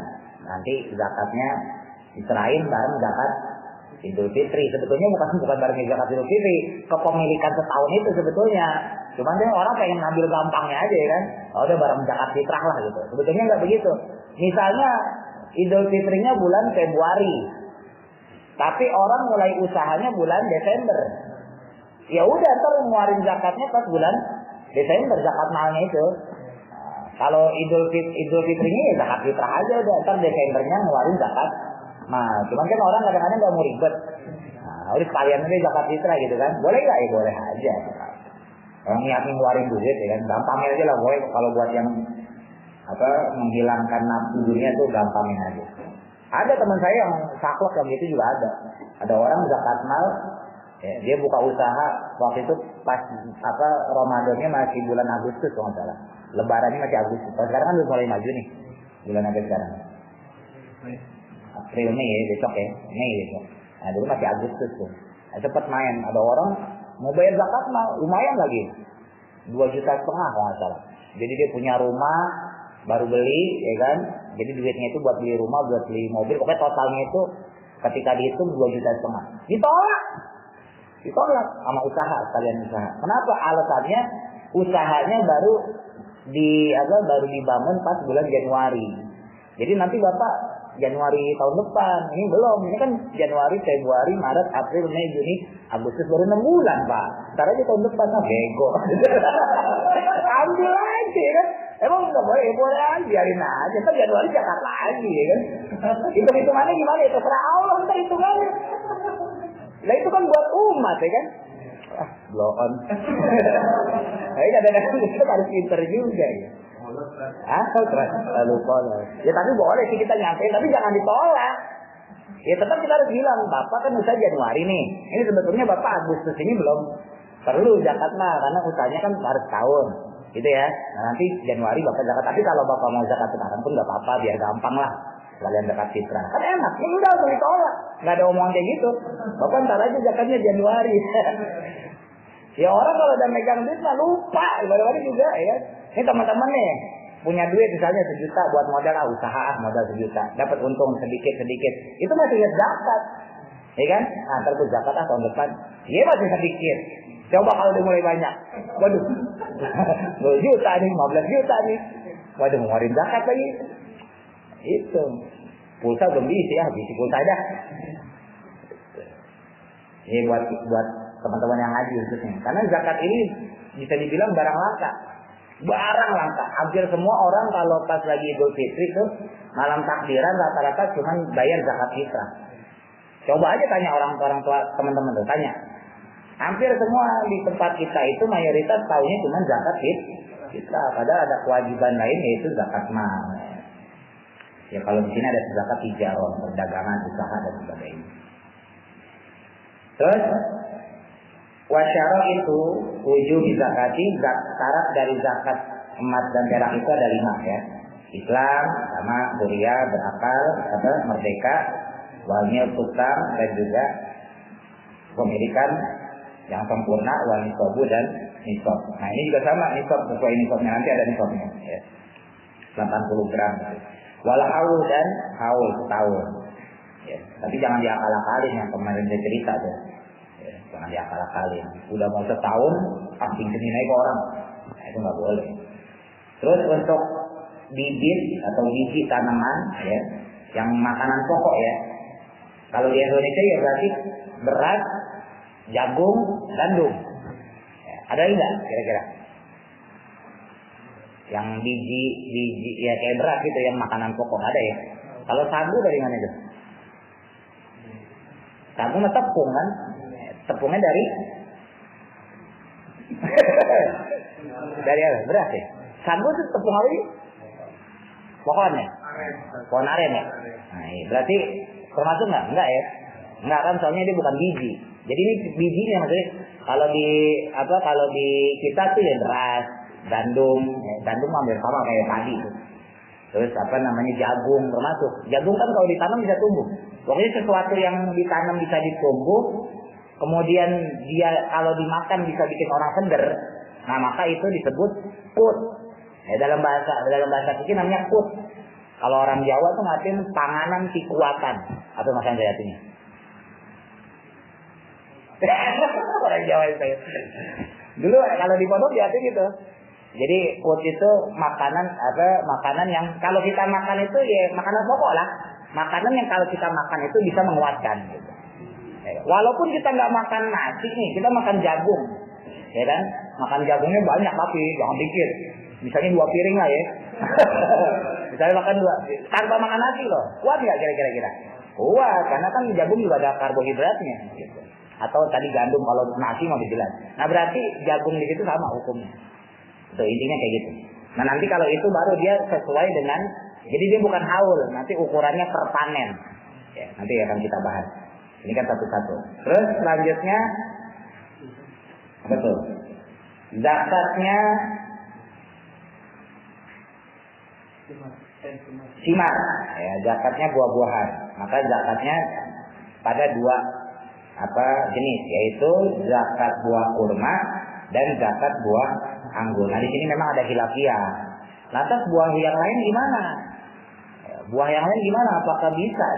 Nanti zakatnya diserahin bareng zakat Idul Fitri. Sebetulnya bukan bareng zakat Idul Fitri, kepemilikan setahun itu sebetulnya. Cuman dia orang pengen ngambil gampangnya aja ya kan? Oh, udah bareng zakat fitrah lah gitu. Sebetulnya nggak begitu. Misalnya Idul Fitrinya bulan Februari, tapi orang mulai usahanya bulan Desember. Ya udah ntar ngeluarin zakatnya pas bulan Desember, zakat malnya itu. Nah, kalau Idul Fitrinya ya zakat fitrah aja udah, ntar Desembernya ngeluarin zakat mal. Cuman kan orang kadang-kadang nggak mau ribet. Nah, udah sekalian aja zakat fitrah gitu kan? Boleh nggak? Ya boleh aja. Orang niatnya ngeluarin duit ya kan? Gampangnya aja lah, boleh. Kalau buat yang menghilangkan nafsu dunia tuh gampangin aja. Ada teman saya yang saklek yang gitu juga ada. Ada orang zakat mal, ya, dia buka usaha waktu itu pas Ramadannya masih bulan Agustus kalau nggak salah. Lebarannya masih Agustus. Kalau sekarang kan udah mulai maju nih bulan apa sekarang? April, Mei ya, besok ya, Mei besok. Nah dulu masih Agustus tuh. Nah, cepet main. Ada orang mau bayar zakat mal, lumayan lagi, 2,5 juta kalau nggak salah. Jadi dia punya rumah baru beli, ya kan? Jadi duitnya itu buat beli rumah, buat beli mobil. Pokoknya totalnya itu ketika dihitung 2,5 juta. Ditolak sama usaha, sekalian usaha. Kenapa? Alasannya usahanya baru dibangun pas bulan Januari. Jadi nanti Bapak Januari tahun depan, ini belum. Ini kan Januari, Februari, Maret, April, Mei, Juni, Agustus, baru 6 bulan Pak. Ntar aja tahun depan, bego. Ambil aja kan. Emang nggak boleh, boleh aja, biarin aja. Ntar Januari zakat lagi ya kan. Hitung-hitungannya gimana ya, terserah Allah ntar hitungannya. Nah itu kan buat umat ya kan. Blow on. Nah kadang-kadang kita harus pinter juga ya. Lupa. Ya tapi boleh sih kita nyampein, tapi jangan ditolak. Ya tetap kita harus bilang, Bapak kan usaha Januari nih. Ini sebetulnya Bapak Agustus ini belum Perlu zakat mah, karena usahanya kan harus tahun, gitu ya. Nah, nanti Januari bapak zakat. Tapi kalau bapak mau zakat sekarang pun nggak apa-apa, biar gampang lah. Kalian zakat fitrah, kan enak. Ini udah ditolak, nggak ada omongan kayak gitu. Bapak ntar aja zakatnya Januari. Ya orang kalau udah megang duit mah lupa, ibaratnya juga, ya. Ini teman-teman nih punya duit misalnya 1 juta buat modal usaha, modal 1 juta, dapat untung sedikit, itu masih ingat zakat, ya kan? Nah, ntar tuh zakat tahun depan, iya masih sedikit. Coba kalau udah mulai banyak, waduh, 2 juta nih, 15 juta nih, waduh ngeluarin zakat lagi, itu pulsa belum diisi ya, isi pulsa dah. Ini buat teman-teman yang ngaji khususnya, karena zakat ini bisa dibilang barang langka. Barang langka. Hampir semua orang kalau pas lagi Idul Fitri tuh malam takbiran rata-rata cuma bayar zakat fitrah. Coba aja tanya orang tua teman-teman tuh, tanya. Hampir semua di tempat kita itu mayoritas tahunya cuma zakat fitrah. Padahal ada kewajiban lain yaitu zakat mal. Ya kalau di sini ada zakat tijarah, perdagangan, usaha dan sebagainya. Terus wasyara itu wujud zakati, syarat dari zakat emas dan perak itu ada 5 ya. Islam sama Huria, berakal, merdeka, walnya tukar dan juga pemilikan yang sempurna, wal nisabu dan nisab. Nah ini juga sama nisab, sesuai nisabnya nanti ada nisabnya ya. 80 gram. Wal haul dan haul setahun. Ya, tapi jangan diakal-akalin yang kemarin saya cerita tuh. Jangan diakal-akalin. Udah mau setahun, pasti naik ke orang. Nah, itu nggak boleh. Terus untuk bibit atau biji tanaman, ya, yang makanan pokok ya. Kalau di Indonesia ya berarti beras, jagung, gandum. Ya, ada nggak kira-kira? Yang biji ya kayak beras gitu, yang makanan pokok ada ya. Kalau sagu dari mana itu? Sagu mah tepung kan? Tepungnya dari apa? Beras ya? Sagu itu tepung apa sih? Pokoknya? Pohon aren ya? Nah, iya. Berarti termasuk nggak? Enggak ya? Enggak kan, soalnya dia bukan biji. Jadi ini bijinya maksudnya. Kalau di kita tuh ya beras, gandum hampir sama kayak padi tuh. Terus jagung termasuk. Jagung kan kalau ditanam bisa tumbuh. Pokoknya sesuatu yang ditanam bisa ditumbuh. Kemudian dia kalau dimakan bisa bikin orang seger. Nah maka itu disebut kut. Ya, dalam bahasa fikih namanya kut. Kalau orang Jawa tuh ngatain panganan kekuatan. Apa maksudnya dari artinya? Orang Jawa itu. Dulu kalau di pondok diatur gitu. Jadi kut itu makanan yang kalau kita makan itu ya makanan pokok lah. Makanan yang kalau kita makan itu bisa menguatkan gitu. Walaupun kita nggak makan nasi nih, kita makan jagung, ya kan? Makan jagungnya banyak tapi jangan dikit. Misalnya 2 piring lah ya. Misalnya makan 2, tanpa makan nasi loh. Kuat nggak kira-kira? Kuat, karena kan jagung juga ada karbohidratnya. Gitu. Atau tadi gandum, kalau nasi mau jelas. Nah berarti jagung di situ sama hukumnya. Itu intinya kayak gitu. Nah nanti kalau itu baru dia sesuai dengan, jadi dia bukan haul, nanti ukurannya per panen. Ya, nanti akan kita bahas. Ini kan satu-satu. Terus selanjutnya apa tuh? Zakatnya simar. Ya, zakatnya buah-buahan. Maka zakatnya pada 2 jenis, yaitu zakat buah kurma dan zakat buah anggur. Nah di sini memang ada khilafiyah. Lantas buah yang lain gimana? Buah yang lain gimana? Apakah bisa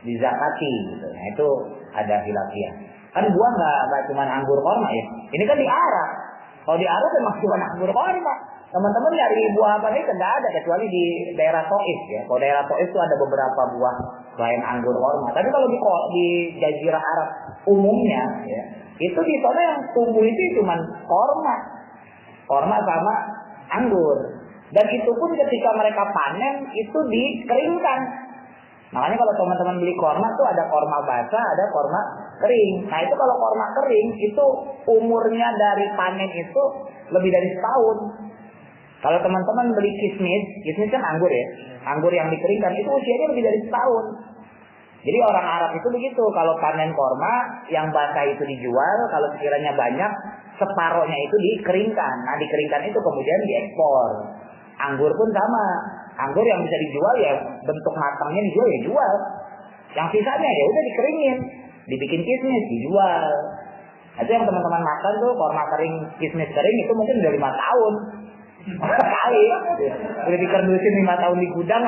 dizakati gitu. Nah itu ada khilafiyah. Kan buah nggak cuma anggur korma ya. Ini kan di Arab. Kalau di Arab memang cuma anggur korma. Teman-teman nyari buah apa nih? Tidak ada kecuali di daerah Taif ya. Kalau daerah Taif itu ada beberapa buah selain anggur korma. Tapi kalau di Jazirah Arab umumnya ya, itu di sana yang tumbuh itu cuma korma sama anggur. Dan itu pun ketika mereka panen itu dikeringkan. Makanya kalau teman-teman beli korma tuh ada korma basah, ada korma kering. Nah itu kalau korma kering itu umurnya dari panen itu lebih dari setahun. Kalau teman-teman beli kismis kan anggur ya, anggur yang dikeringkan itu usianya lebih dari setahun. Jadi orang Arab itu begitu, kalau panen korma yang basah itu dijual, kalau sekiranya banyak separohnya itu dikeringkan. Nah dikeringkan itu kemudian diekspor. Anggur pun sama, anggur yang bisa dijual ya bentuk matangnya dijual ya jual. Yang sisanya ya udah dikeringin, dibikin kismis dijual. Itu yang teman-teman makan tuh korma kering, kismis kering itu mungkin udah 5 tahun. Kali udah dikerdusin 5 tahun di gudang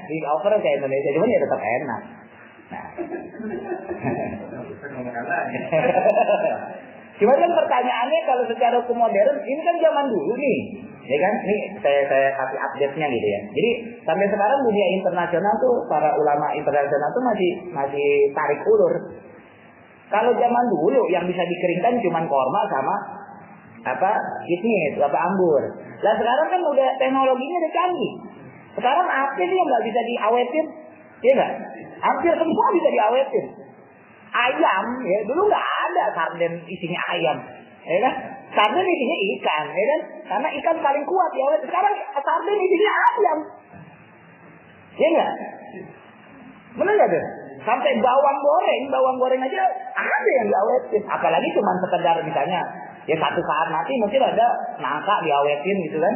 di over kayak Indonesia, cuman ya tetap enak. Nah. Cuman kan pertanyaannya kalau secara hukum modern ini kan zaman dulu nih, ya kan? Ini saya kasih update-nya gitu ya. Jadi sampai sekarang dunia internasional tuh para ulama internasional tuh masih tarik ulur. Kalau zaman dulu yang bisa dikeringkan cuma korma sama kismis, anggur. Lah sekarang kan udah teknologinya udah canggih. Sekarang apa sih yang nggak bisa diawetin? Iya nggak? Hampir semua bisa diawetin. Ayam, ya dulu nggak ada sarden isinya ayam, ya kan? Sarden isinya ikan, ya kan? Karena ikan paling kuat ya. Sekarang sarden isinya ayam, ya nggak? Benar nggak tuh? Sampai bawang goreng aja ada yang diawetin. Apalagi cuma sekedar misalnya, ya satu saat nanti mungkin ada nangka diawetin gitu kan,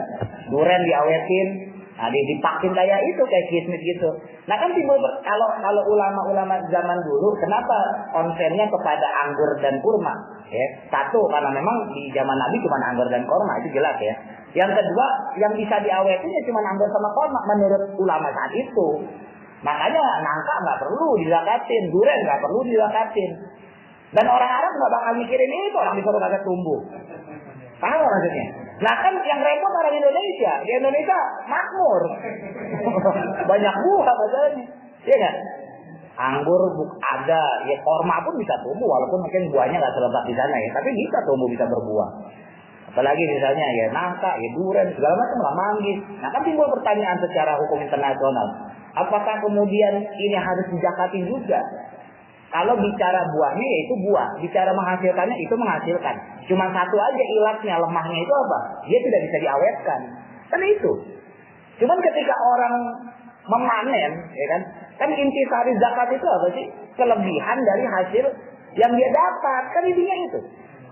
duren diawetin. Nah, dipakin kayak itu, kayak kismis gitu. Nah kan timbul kalau ulama-ulama zaman dulu, kenapa konsennya kepada anggur dan kurma? Ya, satu karena memang di zaman Nabi cuma anggur dan kurma, itu jelas ya. Yang kedua, yang bisa diawetin ya cuma anggur sama kurma menurut ulama saat itu. Makanya nangka nggak perlu dizakatin, duren nggak perlu dizakatin. Dan orang Arab nggak bakal mikirin itu, orang disuruh kagak tumbuh. Paham maksudnya? Nah kan yang repot orang Indonesia. Di Indonesia makmur. Banyak buah masalahnya. Iya kan? Anggur ada, ya korma pun bisa tumbuh walaupun mungkin buahnya nggak selebat di sana ya. Tapi bisa tumbuh, bisa berbuah. Apalagi misalnya ya nangka, ya duren, segala macam lah, manggis. Nah kan timbul pertanyaan secara hukum internasional. Apakah kemudian ini harus dizakatin juga? Kalau bicara buahnya ya itu buah, bicara menghasilkannya itu menghasilkan. Cuma satu aja ilatnya, lemahnya itu apa? Dia tidak bisa diawetkan. Kan itu. Cuman ketika orang memanen, ya kan intisari zakat itu apa sih? Kelebihan dari hasil yang dia dapat. Kan intinya itu.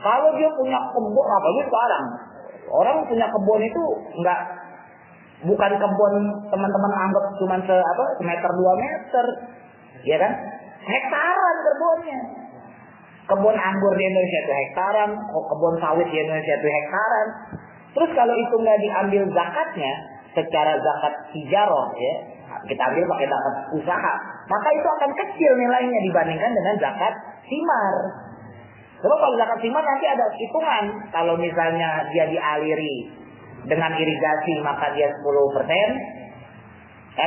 Kalau dia punya kebun, apalagi sekarang orang punya kebun itu bukan kebun teman-teman anggap cuma semeter 2 meter, ya kan? Hektaran kebunnya. Kebun anggur di Indonesia itu hektaran, kebun sawit di Indonesia itu hektaran. Terus kalau itu nggak diambil zakatnya, secara zakat tijaroh ya, kita ambil pakai zakat usaha, maka itu akan kecil nilainya dibandingkan dengan zakat simar. Sebab kalau zakat simar nanti ada hitungan. Kalau misalnya dia dialiri dengan irigasi maka dia 10%, 5%.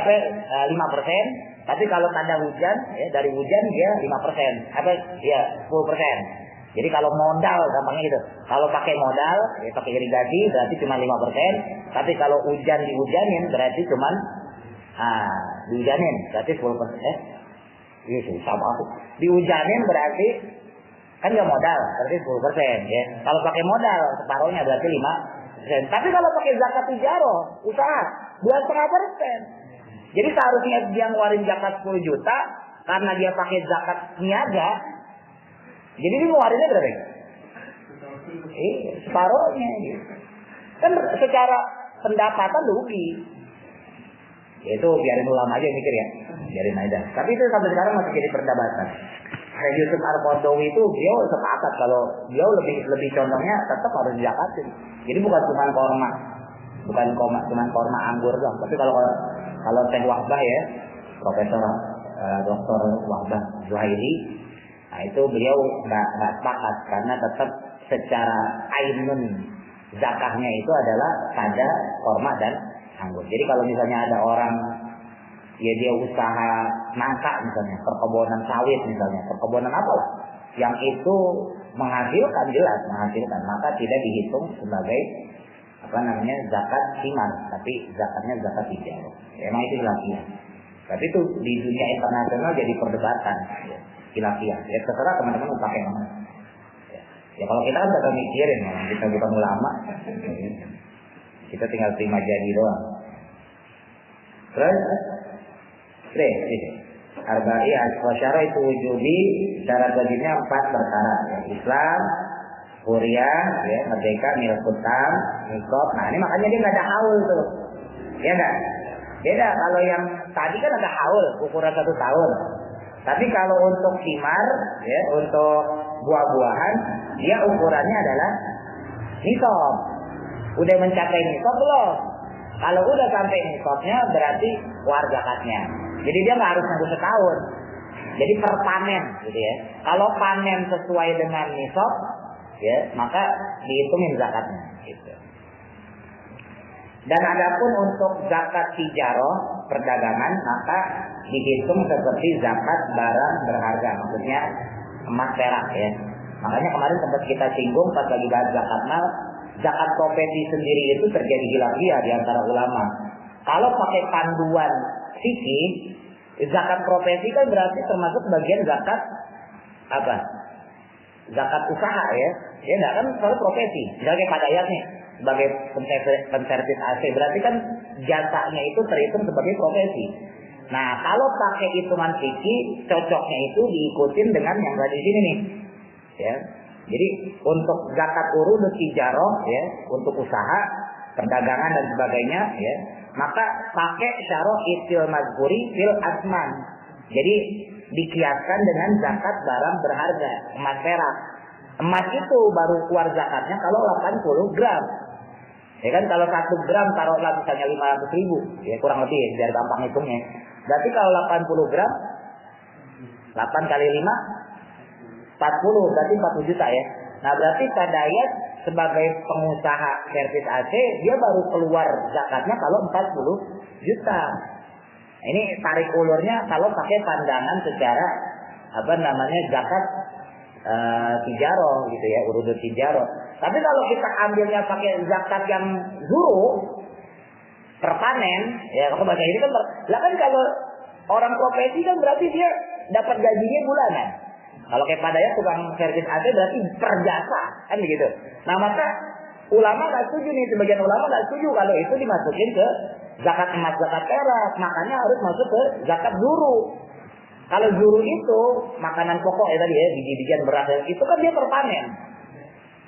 Tapi kalau tanda hujan, ya dari hujan dia 5%, 10%. Jadi kalau modal, gampangnya gitu. Kalau pakai modal, ya pakai irigasi berarti cuma 5%. Tapi kalau dihujanin berarti cuma dihujanin berarti 10%. Iya susah banget. Dihujanin berarti kan nggak modal, berarti 10%. Ya. Kalau pakai modal separuhnya berarti 5%. Tapi kalau pakai zakat tijaroh, usaha 2,5%. Jadi seharusnya dia ngeluarin zakat 10 juta karena dia pakai zakat niaga. Jadi dia ngeluarinnya berapa? Separuhnya. Kan secara pendapatan rugi. Itu biarin ulama aja mikir ya. Biarin aja. Tapi itu sampai sekarang masih jadi perdebatan. Kayak Yusuf Al-Qaradawi itu beliau sepakat kalau beliau lebih condongnya tetap harus dizakatin. Jadi bukan cuma korma. Bukan cuma korma anggur doang. Tapi kalau Teh Wahbah ya, Profesor Dr. Wahbah Zuhaili, nah itu beliau nggak sepakat karena tetap secara ainun zakahnya itu adalah pada korma dan anggur. Jadi kalau misalnya ada orang ya dia usaha nangka misalnya, perkebunan sawit misalnya, perkebunan apalah, yang itu menghasilkan jelas menghasilkan, maka tidak dihitung sebagai zakat simar, tapi zakatnya zakat tijaroh. Emang itu khilafiyah. Tapi itu di dunia internasional jadi perdebatan, ya, khilafiyah. Ya terserah teman-teman mau pakai mana. Ya kalau kita kan tidak mikirin, kita bukan ulama, kita tinggal terima jadi doang. Terus, Arba'i asyara itu wujubi, syarat wajibnya 4 perkara ya. Islam, huriyah, ya, merdeka, milkut tam, nikah. Nah ini makanya dia nggak ada haul tuh, ya nggak? Beda kalau yang tadi kan ada haul, ukuran 1 tahun. Tapi kalau untuk thimar, ya, untuk buah-buahan, dia ukurannya adalah nisab. Udah mencapai nisab belum? Kalau udah sampai nisabnya berarti keluar zakatnya. Jadi dia nggak harus nunggu setahun. Jadi per panen, gitu ya. Kalau panen sesuai dengan nisab, ya, maka dihitungin zakatnya. Gitu. Dan adapun untuk zakat tijarah, perdagangan, maka dihitung seperti zakat barang berharga, maksudnya emas perak ya. Makanya kemarin sempat kita singgung pas lagi bahas zakat mal, zakat profesi sendiri itu terjadi khilafiyah di antara ulama. Kalau pakai panduan fikih, zakat profesi kan berarti termasuk bagian zakat apa? Zakat usaha ya. Ya enggak kan kalau profesi. Misalnya pada ayat nih sebagai penservis AC berarti kan jasanya itu terhitung sebagai profesi. Nah, kalau pakai hitungan fikih, cocoknya itu diikutin dengan yang tadi di sini nih. Ya. Jadi untuk zakat urud tijarah ya, untuk usaha, perdagangan dan sebagainya ya, maka pakai syarah itil mazkuri fil asman. Jadi dikiaskan dengan zakat barang berharga, emas perak. Emas itu baru keluar zakatnya kalau 80 gram. Ya kan kalau 1 gram taruhlah misalnya 500.000, ya kurang lebih ya, biar gampang hitungnya. Berarti kalau 80 gram 8 kali 5 40, berarti 40 juta ya. Nah berarti Sadayat sebagai pengusaha servis AC dia baru keluar zakatnya kalau 40 juta. Ini tarik ulurnya kalau pakai pandangan secara apa namanya zakat tijarah gitu ya, urudut tijarah. Tapi kalau kita ambilnya pakai zakat yang zuru perpanen, ya kalau bahasa ini kan lah kan kalau orang profesi kan berarti dia dapat gajinya bulanan. Kalau kayak pada ya tukang servis AC berarti per jasa kan begitu. Nah maka ulama nggak setuju nih, sebagian ulama nggak setuju kalau itu dimasukin ke zakat emas, zakat perak, makanya harus masuk ke zakat zuru. Kalau zuru itu makanan pokok ya tadi ya, biji-bijian beras itu kan dia perpanen.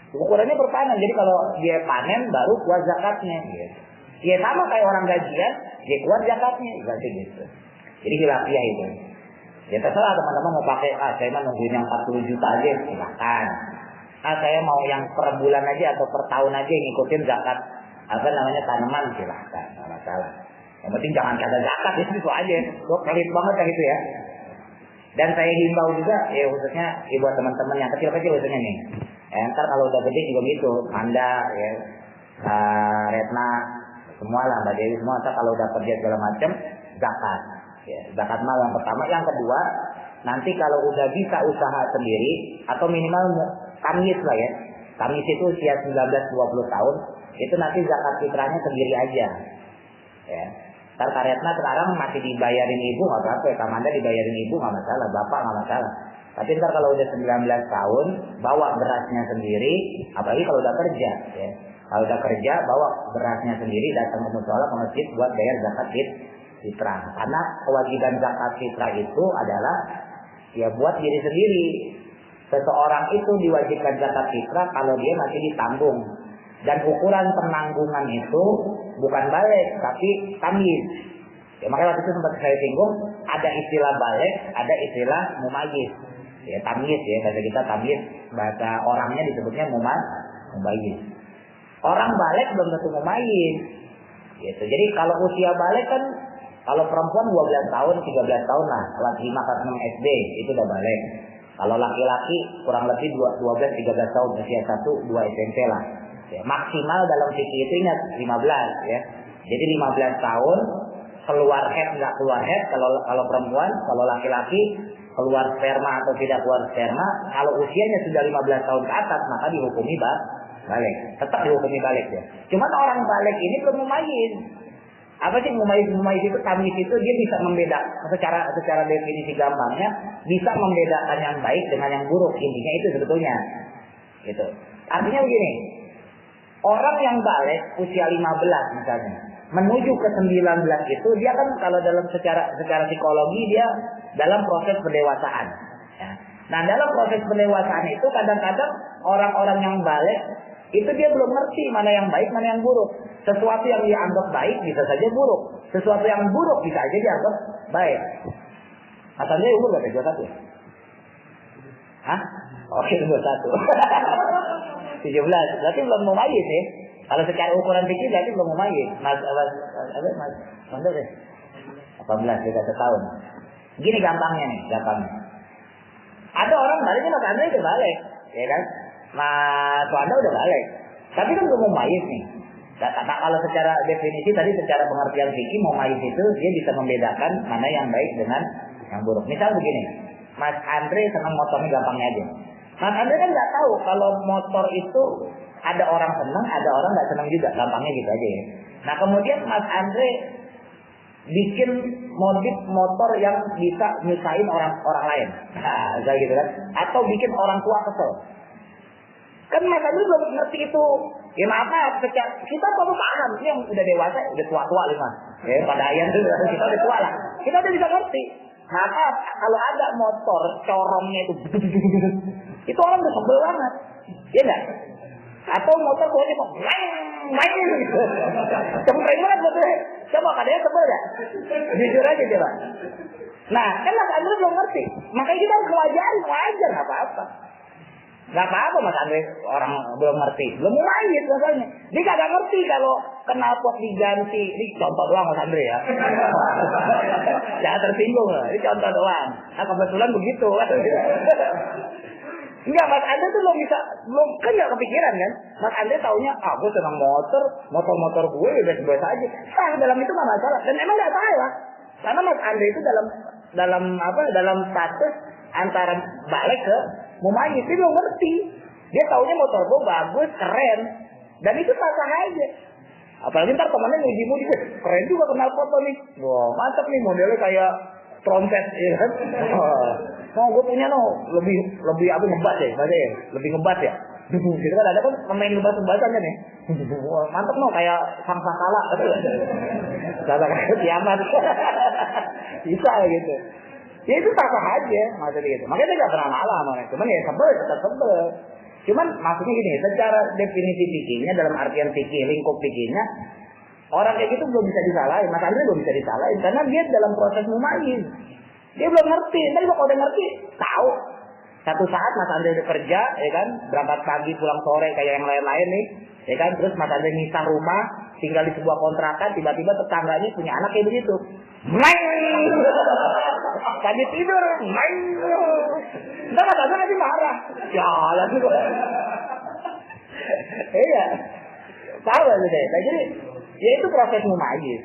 Ukurannya perpanen. Jadi kalau dia panen baru keluar zakatnya gitu. Ya sama kayak orang gajian, dia keluar zakatnya berarti gitu. Jadi khilafiyah itu. Ya terserah teman-teman mau pakai, saya mah nungguin yang 40 juta aja silakan. Saya mau yang per bulan aja atau per tahun aja ngikutin zakat apa namanya tanaman silakan, nggak masalah. Yang penting jangan ada zakat itu aja. Gue pelit banget kayak gitu ya. Dan saya himbau juga ya khususnya buat teman-teman yang kecil-kecil khususnya nih. Ntar kalau udah gede juga gitu, Anda ya, Retna, semua lah Mbak Dewi semua. Ntar kalau udah kerja segala macam zakat. Ya, zakat mal yang pertama, yang kedua nanti kalau udah bisa usaha sendiri atau minimal tamyiz lah ya. Tamyiz itu usia 19-20 tahun, itu nanti zakat fitrahnya sendiri aja. Ya. Ntar Karetna sekarang masih dibayarin ibu nggak apa-apa, ya. Kamanda dibayarin ibu nggak masalah, bapak nggak masalah. Tapi ntar kalau udah 19 tahun bawa berasnya sendiri, apalagi kalau udah kerja, ya. Kalau udah kerja bawa berasnya sendiri, datang ke mushola ke masjid buat bayar zakat fitrah. Karena kewajiban zakat fitrah itu adalah ya buat diri sendiri. Seseorang itu diwajibkan zakat fitrah kalau dia masih ditanggung. Dan ukuran penanggungan itu bukan balik, tapi tamyiz. Ya, makanya waktu itu sempat saya singgung, ada istilah balik, ada istilah mumayyiz. Ya, tamyiz ya, bahasa kita tamyiz, bahasa orangnya disebutnya mumayyiz. Orang balik belum tentu mumayyiz. Gitu. Jadi kalau usia balik kan, kalau perempuan 12 tahun, 13 tahun lah, kelas 5 kelas 6 SD itu udah balik. Kalau laki-laki kurang lebih 12-13 tahun, usia 1-2 SMP lah. Ya, maksimal dalam fikih itu ingat 15 ya. Jadi 15 tahun keluar head nggak keluar head kalau perempuan, kalau laki-laki keluar sperma atau tidak keluar sperma, kalau usianya sudah 15 tahun ke atas maka dihukumi balik. Tetap dihukumi balik ya. Cuman orang balik ini belum mumayyiz. Apa sih mumayyiz itu? Tamyiz itu dia bisa membedakan secara definisi gampangnya bisa membedakan yang baik dengan yang buruk, intinya itu sebetulnya. Gitu. Artinya begini. Orang yang balik usia 15 misalnya, menuju ke 19 itu dia kan kalau dalam secara psikologi dia dalam proses pendewasaan. Ya. Nah dalam proses pendewasaan itu kadang-kadang orang-orang yang balik itu dia belum ngerti mana yang baik mana yang buruk. Sesuatu yang dia anggap baik bisa saja buruk. Sesuatu yang buruk bisa aja dianggap baik. Asalnya umur berapa? 21? Hah? Oke 21. 17. Berarti belum mau mayit ya. Kalau secara ukuran fikih berarti belum mau mayit. Mas Mandor deh. 18 beda setahun. Gini gampangnya nih, gampangnya. Ada orang baliknya Mas Andre udah balik, ya kan? Mas Wanda udah balik. Tapi kan belum mau mayit nih. Nah, kalau secara definisi tadi secara pengertian fikih mau mayit itu dia bisa membedakan mana yang baik dengan yang buruk. Misal begini, Mas Andre senang motornya gampangnya aja. Mas Andre kan nggak tahu kalau motor itu ada orang senang, ada orang nggak senang juga. Gampangnya gitu aja ya. Nah kemudian Mas Andre bikin modif motor yang bisa nyusahin orang lain. Nah, kayak gitu kan. Atau bikin orang tua kesel. Kan Mas Andre belum ngerti itu. Ya maaf, kita perlu paham. Ini yang udah dewasa, udah tua-tua nih Mas. Ya, pada ayat itu kita udah tua lah. Kita udah bisa ngerti. Maka kalau ada motor corongnya itu orang udah sebel banget. Iya enggak? Atau motor pokoknya mau main gitu. Cempreng banget motornya. Coba kadang sebel ya? Jujur aja coba. Nah, kan Mas Andre belum ngerti. Makanya kita harus wajarin, wajar nggak apa-apa. Nggak apa-apa Mas Andre orang belum ngerti. Belum mulai rasanya. Dia kagak ngerti kalau knalpot diganti. Ini contoh doang Mas Andre ya. Jangan tersinggung lah. Ini contoh doang. Nah kebetulan begitu. Enggak, Mas Andre tuh belum kan nggak kepikiran kan. Mas Andre taunya, gue senang motor gue bebas-bebas aja. Dalam itu nggak masalah. Dan emang nggak salah. Karena Mas Andre itu dalam status antara balik ke mumayyiz, dia belum ngerti. Dia taunya motor gue bagus, keren. Dan itu sah-sah aja. Apalagi ntar temannya muji-muji, keren juga kenal foto nih. Wah, mantap nih modelnya kayak trompet, ya kan? Gue punya lebih apa ngebat ya, bahasanya lebih ngebat ya. Gitu kan ada kan pemain ngebat-ngebatan kan ya. Mantap kayak sang sakala. Kata-kata kiamat. Bisa gitu. Ya itu sah-sah aja maksudnya gitu. Makanya dia nggak pernah malah sama cuman ya sebel, tetap sebel. Cuman maksudnya gini, secara definisi fikihnya dalam artian fikih, lingkup fikihnya, orang kayak gitu belum bisa disalahin. Mas Andre belum bisa disalahin karena dia dalam proses mumayyiz. Dia belum ngerti. Tapi kalau udah ngerti, tahu. Satu saat Mas Andre udah kerja, ya kan, berangkat pagi pulang sore kayak yang lain-lain nih, ya kan. Terus Mas Andre misah rumah, tinggal di sebuah kontrakan, tiba-tiba tetangganya punya anak kayak begitu. Main, tadi tidur, main. Ntar Mas Andre nanti marah. Jalan juga. Iya, tahu aja deh. Nah, jadi, ya itu proses mumayyiz.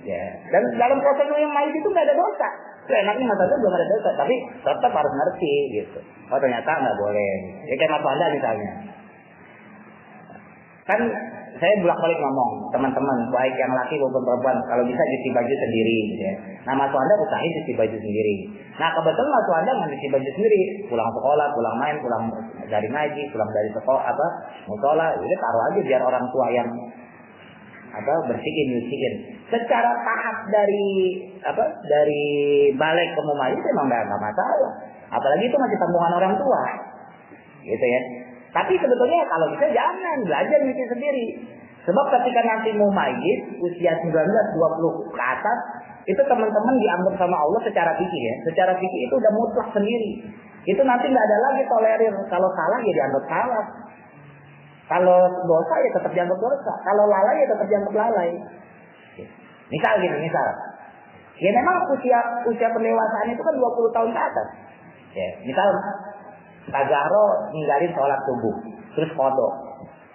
Ya, dan dalam proses mumayyiz itu nggak ada dosa. Enaknya Mas Andre belum ada dosa, tapi tetap harus ngerti gitu. Oh ternyata nggak boleh. Ya kayak Mas Wanda misalnya. Kan saya bolak-balik ngomong teman-teman, baik yang laki maupun perempuan, kalau bisa cuci baju sendiri, gitu ya. Nah Mas Wanda usahain cuci baju sendiri. Nah kebetulan Mas Wanda nggak cuci baju sendiri, pulang sekolah, pulang main, pulang dari ngaji, pulang dari sekolah musola, jadi taruh aja biar orang tua yang bersihin nyuciin. Secara tahap dari balik ke mumayyiz memang nggak masalah. Apalagi itu masih tanggungan orang tua, gitu ya. Tapi sebetulnya kalau bisa jangan belajar nyuci sendiri. Sebab ketika nanti mumayyiz usia 19, 20 ke atas, itu teman-teman dianggap sama Allah secara fikih ya. Secara fikih itu udah mutlak sendiri. Itu nanti nggak ada lagi tolerir. Kalau salah ya dianggap salah. Kalau dosa ya tetap dianggap dosa. Kalau lalai ya tetap dianggap lalai. Misal. Ya memang usia pendewasaan itu kan 20 tahun ke atas. Ya, misal Pak Zahro ninggalin sholat subuh, terus qadha.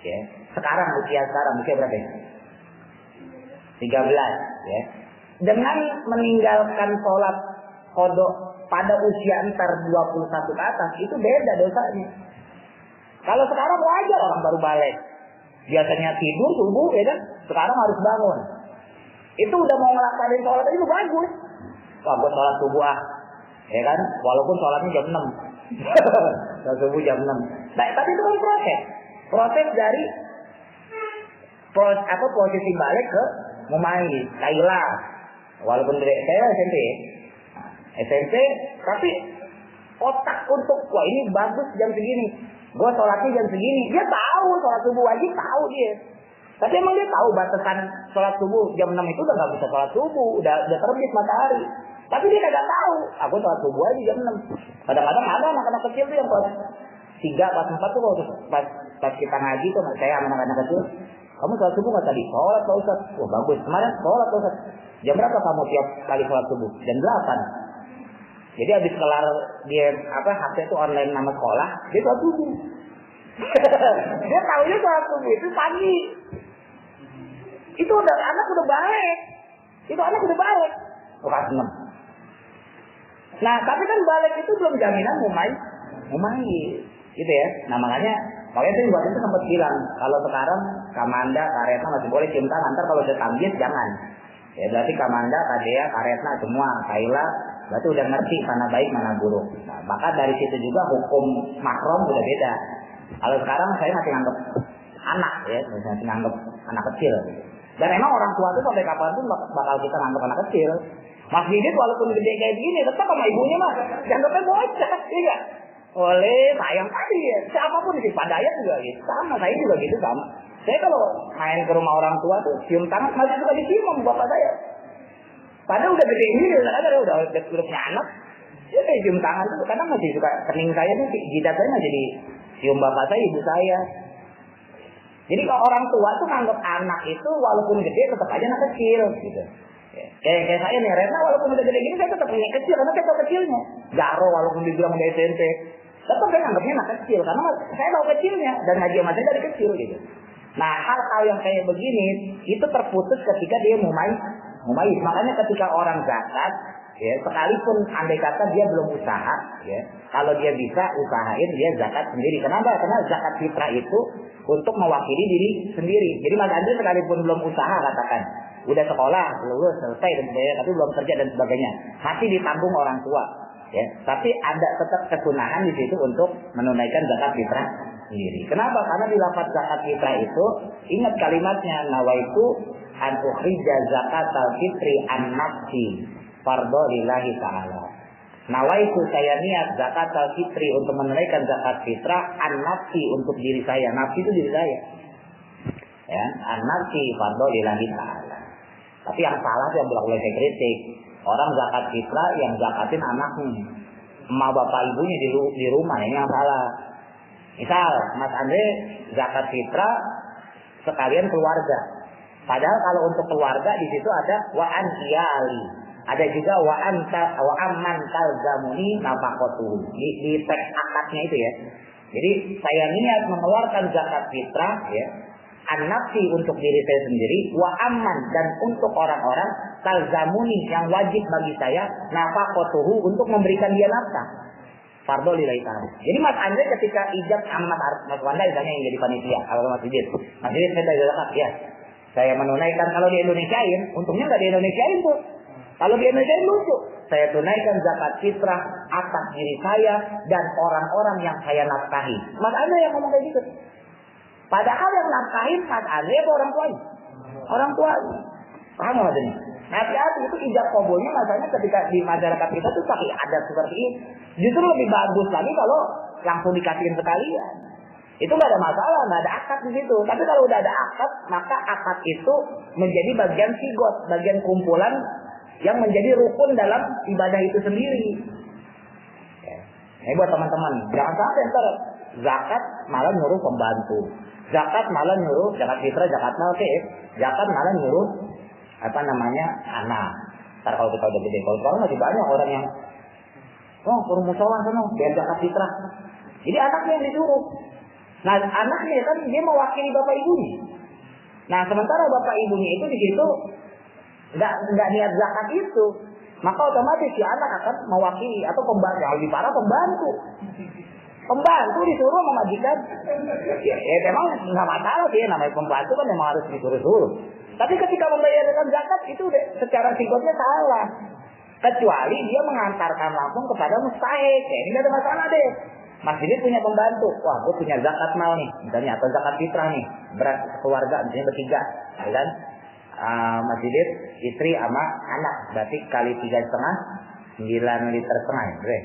Ya. Sekarang usia berapa ya? 13, ya. Dengan meninggalkan sholat qadha pada usia entar 21 ke atas, itu beda dosanya. Kalau sekarang wajar orang baru balik. Biasanya tidur subuh, ya kan? Sekarang harus bangun. Itu udah mau ngelaksanain sholat itu bagus. Wah, gue sholat subuh ya kan? Walaupun sholatnya jam 6. Sholat subuh jam 6. Nah, tapi itu kan proses dari posisi balik ke mau main, Kaila. Walaupun saya SMP, SMP, tapi otak untuk wah ini bagus jam segini, gue sholatnya jam segini. Dia tahu sholat subuh wajib, tahu dia. Tapi emang dia tahu batasan sholat subuh jam 6 itu udah nggak bisa sholat subuh, udah terbit matahari. Tapi dia kagak tahu. Aku sholat subuh aja jam 6. Kadang-kadang ada anak-anak kecil tuh yang kelas 3, kelas 4 tuh pas kita ngaji tuh saya sama anak-anak kecil. Kamu sholat subuh nggak tadi? Sholat Pak Ustaz. Wah bagus. Kemarin sholat Pak Ustaz. Jam berapa kamu tiap kali sholat subuh? Jam 8. Jadi habis kelar dia HP itu online nama sekolah, dia sholat subuh. Dia tahunya sholat subuh itu pagi. Itu udah anak udah balik. Itu anak udah balik. Kelas 6. Nah, tapi kan balik itu belum jaminan mau main, gitu ya. Nah makanya tuh buat itu sempat bilang kalau sekarang Kamanda, Karetna masih boleh cium tangan. Ntar kalau udah tamyiz jangan. Ya berarti Kamanda, Kadea, Karetna semua, Kaila berarti udah ngerti mana baik mana buruk. Nah, maka dari situ juga hukum mahram udah beda. Kalau sekarang saya masih nganggap anak ya, masih nganggap anak kecil. Dan emang orang tua itu sampai kapanpun bakal kita nganggap anak kecil. Mas Didit walaupun gede kayak gini tetap sama ibunya mah dianggapnya bocah, iya. Oleh sayang tadi ya, siapapun di Padayat juga gitu, sama saya juga gitu sama. Saya kalau main ke rumah orang tua tuh cium tangan masih suka dicium sama bapak saya. Padahal udah gede ini, udah punya anak, dia kayak cium tangan tuh, kadang masih suka kening saya tuh, jidat saya masih di cium bapak saya, ibu saya. Jadi kalau orang tua tuh nganggap anak itu walaupun gede tetap aja anak kecil gitu. Kayak saya nih, Retna walaupun udah gede gini saya tetap punya kecil karena saya tahu kecilnya. Garo walaupun dibilang udah SMP, tetap saya nganggapnya anak kecil karena saya tahu kecilnya dan ngaji sama saya dari kecil gitu. Nah hal-hal yang kayak begini itu terputus ketika dia mau main. Makanya ketika orang zakat, ya sekalipun andai kata dia belum usaha, ya kalau dia bisa usahain dia zakat sendiri. Kenapa? Karena zakat fitrah itu untuk mewakili diri sendiri. Jadi Mas Andri sekalipun belum usaha katakan, udah sekolah, lulus, selesai dan sebagainya, tapi belum kerja dan sebagainya, masih ditanggung orang tua. Ya, tapi ada tetap kesunahan di situ untuk menunaikan zakat fitrah sendiri. Kenapa? Karena di lafaz zakat fitrah itu ingat kalimatnya nawaitu an ukhrija zakatal fitri an nafsi fardhu lillahi ta'ala. Nawaitu saya niat zakatal fitri untuk menunaikan zakat fitrah an nafsi untuk diri saya. Nafsi itu diri saya. Ya, an nafsi fardhu lillahi ta'ala. Tapi yang salah yang boleh saya kritik, orang zakat fitrah yang zakatin anaknya, emak bapak ibunya di rumah, ini yang salah. Misal Mas Andre zakat fitrah sekalian keluarga. Padahal kalau untuk keluarga di situ ada wa an iyali, ada juga wa amman talzamuni nafaqatuhu. Di teks akadnya itu ya. Jadi saya niat mengeluarkan zakat fitrah ya. An-nafsi untuk diri saya sendiri, wa amman dan untuk orang-orang talzamuni yang wajib bagi saya nafaqatuhu untuk memberikan dia nafkah. Fardhu lillahi ta'ala. Jadi Mas Andre ketika ijab sama Mas Wanda misalnya yang jadi panitia, kalau Mas Didit saya tanya zakat ya. Saya menunaikan kalau di Indonesiain, untungnya nggak di Indonesiain tuh. Kalau di Indonesiain lucu. Saya tunaikan zakat fitrah atas diri saya dan orang-orang yang saya nafkahi. Mas Andre yang ngomong kayak gitu. Padahal yang nafkahin Mas Andre atau orang tuanya? Orang tua. Paham nggak ini? Hati-hati itu ijab kabulnya masalahnya ketika di masyarakat kita tuh pakai adat seperti ini. Justru lebih bagus lagi kalau langsung dikasihin sekalian. Itu nggak ada masalah, nggak ada akad di situ. Tapi kalau udah ada akad, maka akad itu menjadi bagian sigot, bagian kumpulan yang menjadi rukun dalam ibadah itu sendiri. Ini buat teman-teman, jangan sampai ntar zakat malah nyuruh pembantu. Zakat malah nyuruh, zakat fitrah, zakat malkif, zakat malah nyuruh anak. Ntar kalau kita udah gede, kalau masih banyak orang yang suruh musola sana, biar zakat fitrah. Jadi anaknya yang disuruh. Nah anaknya kan dia mewakili bapak ibunya. Nah sementara bapak ibunya itu di situ nggak niat zakat itu, maka otomatis si anak akan mewakili atau pembantu, lebih parah pembantu. Pembantu disuruh memajikan, ya memang nggak masalah sih, namanya pembantu kan memang harus disuruh. Tapi ketika membayarkan zakat itu secara sikotnya salah. Kecuali dia mengantarkan langsung kepada mustahik, ya ini nggak ada masalah deh. Mas ini punya pembantu, wah gue punya zakat mal nih, misalnya atau zakat fitrah nih, berat keluarga misalnya bertiga, ya kan? Masjid istri sama anak, berarti kali 3,5 9,5 liter ya, bre.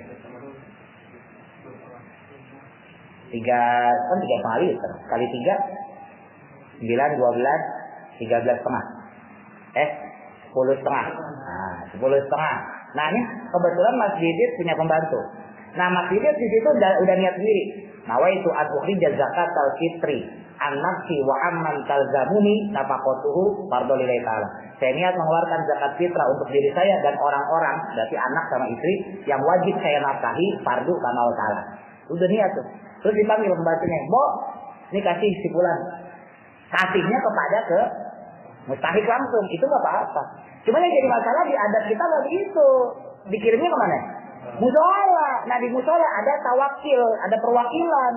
3,5 liter kali 3 9 12 13,5. 10,5. Nah, 10,5. Nah, ini kebetulan Mas Didit punya pembantu. Nah, Mas Didit di situ udah niat sendiri. Nawaitu an ukhrija zakatal fitri an nafsi wa amman talzamuni nafaqatuhu fardhu lillahi ta'ala. Saya niat mengeluarkan zakat fitrah untuk diri saya dan orang-orang, berarti anak sama istri yang wajib saya nafkahi fardu karena Allah Ta'ala. Udah niat tuh. Terus dipanggil pembantunya, "Bo, ini kasih si fulan." Kasihnya kepada ke mustahik langsung, itu nggak apa-apa. Cuma yang jadi masalah di adat kita nggak begitu. Dikirimnya kemana? Musola. Nah, di musola ada tawakil, ada perwakilan.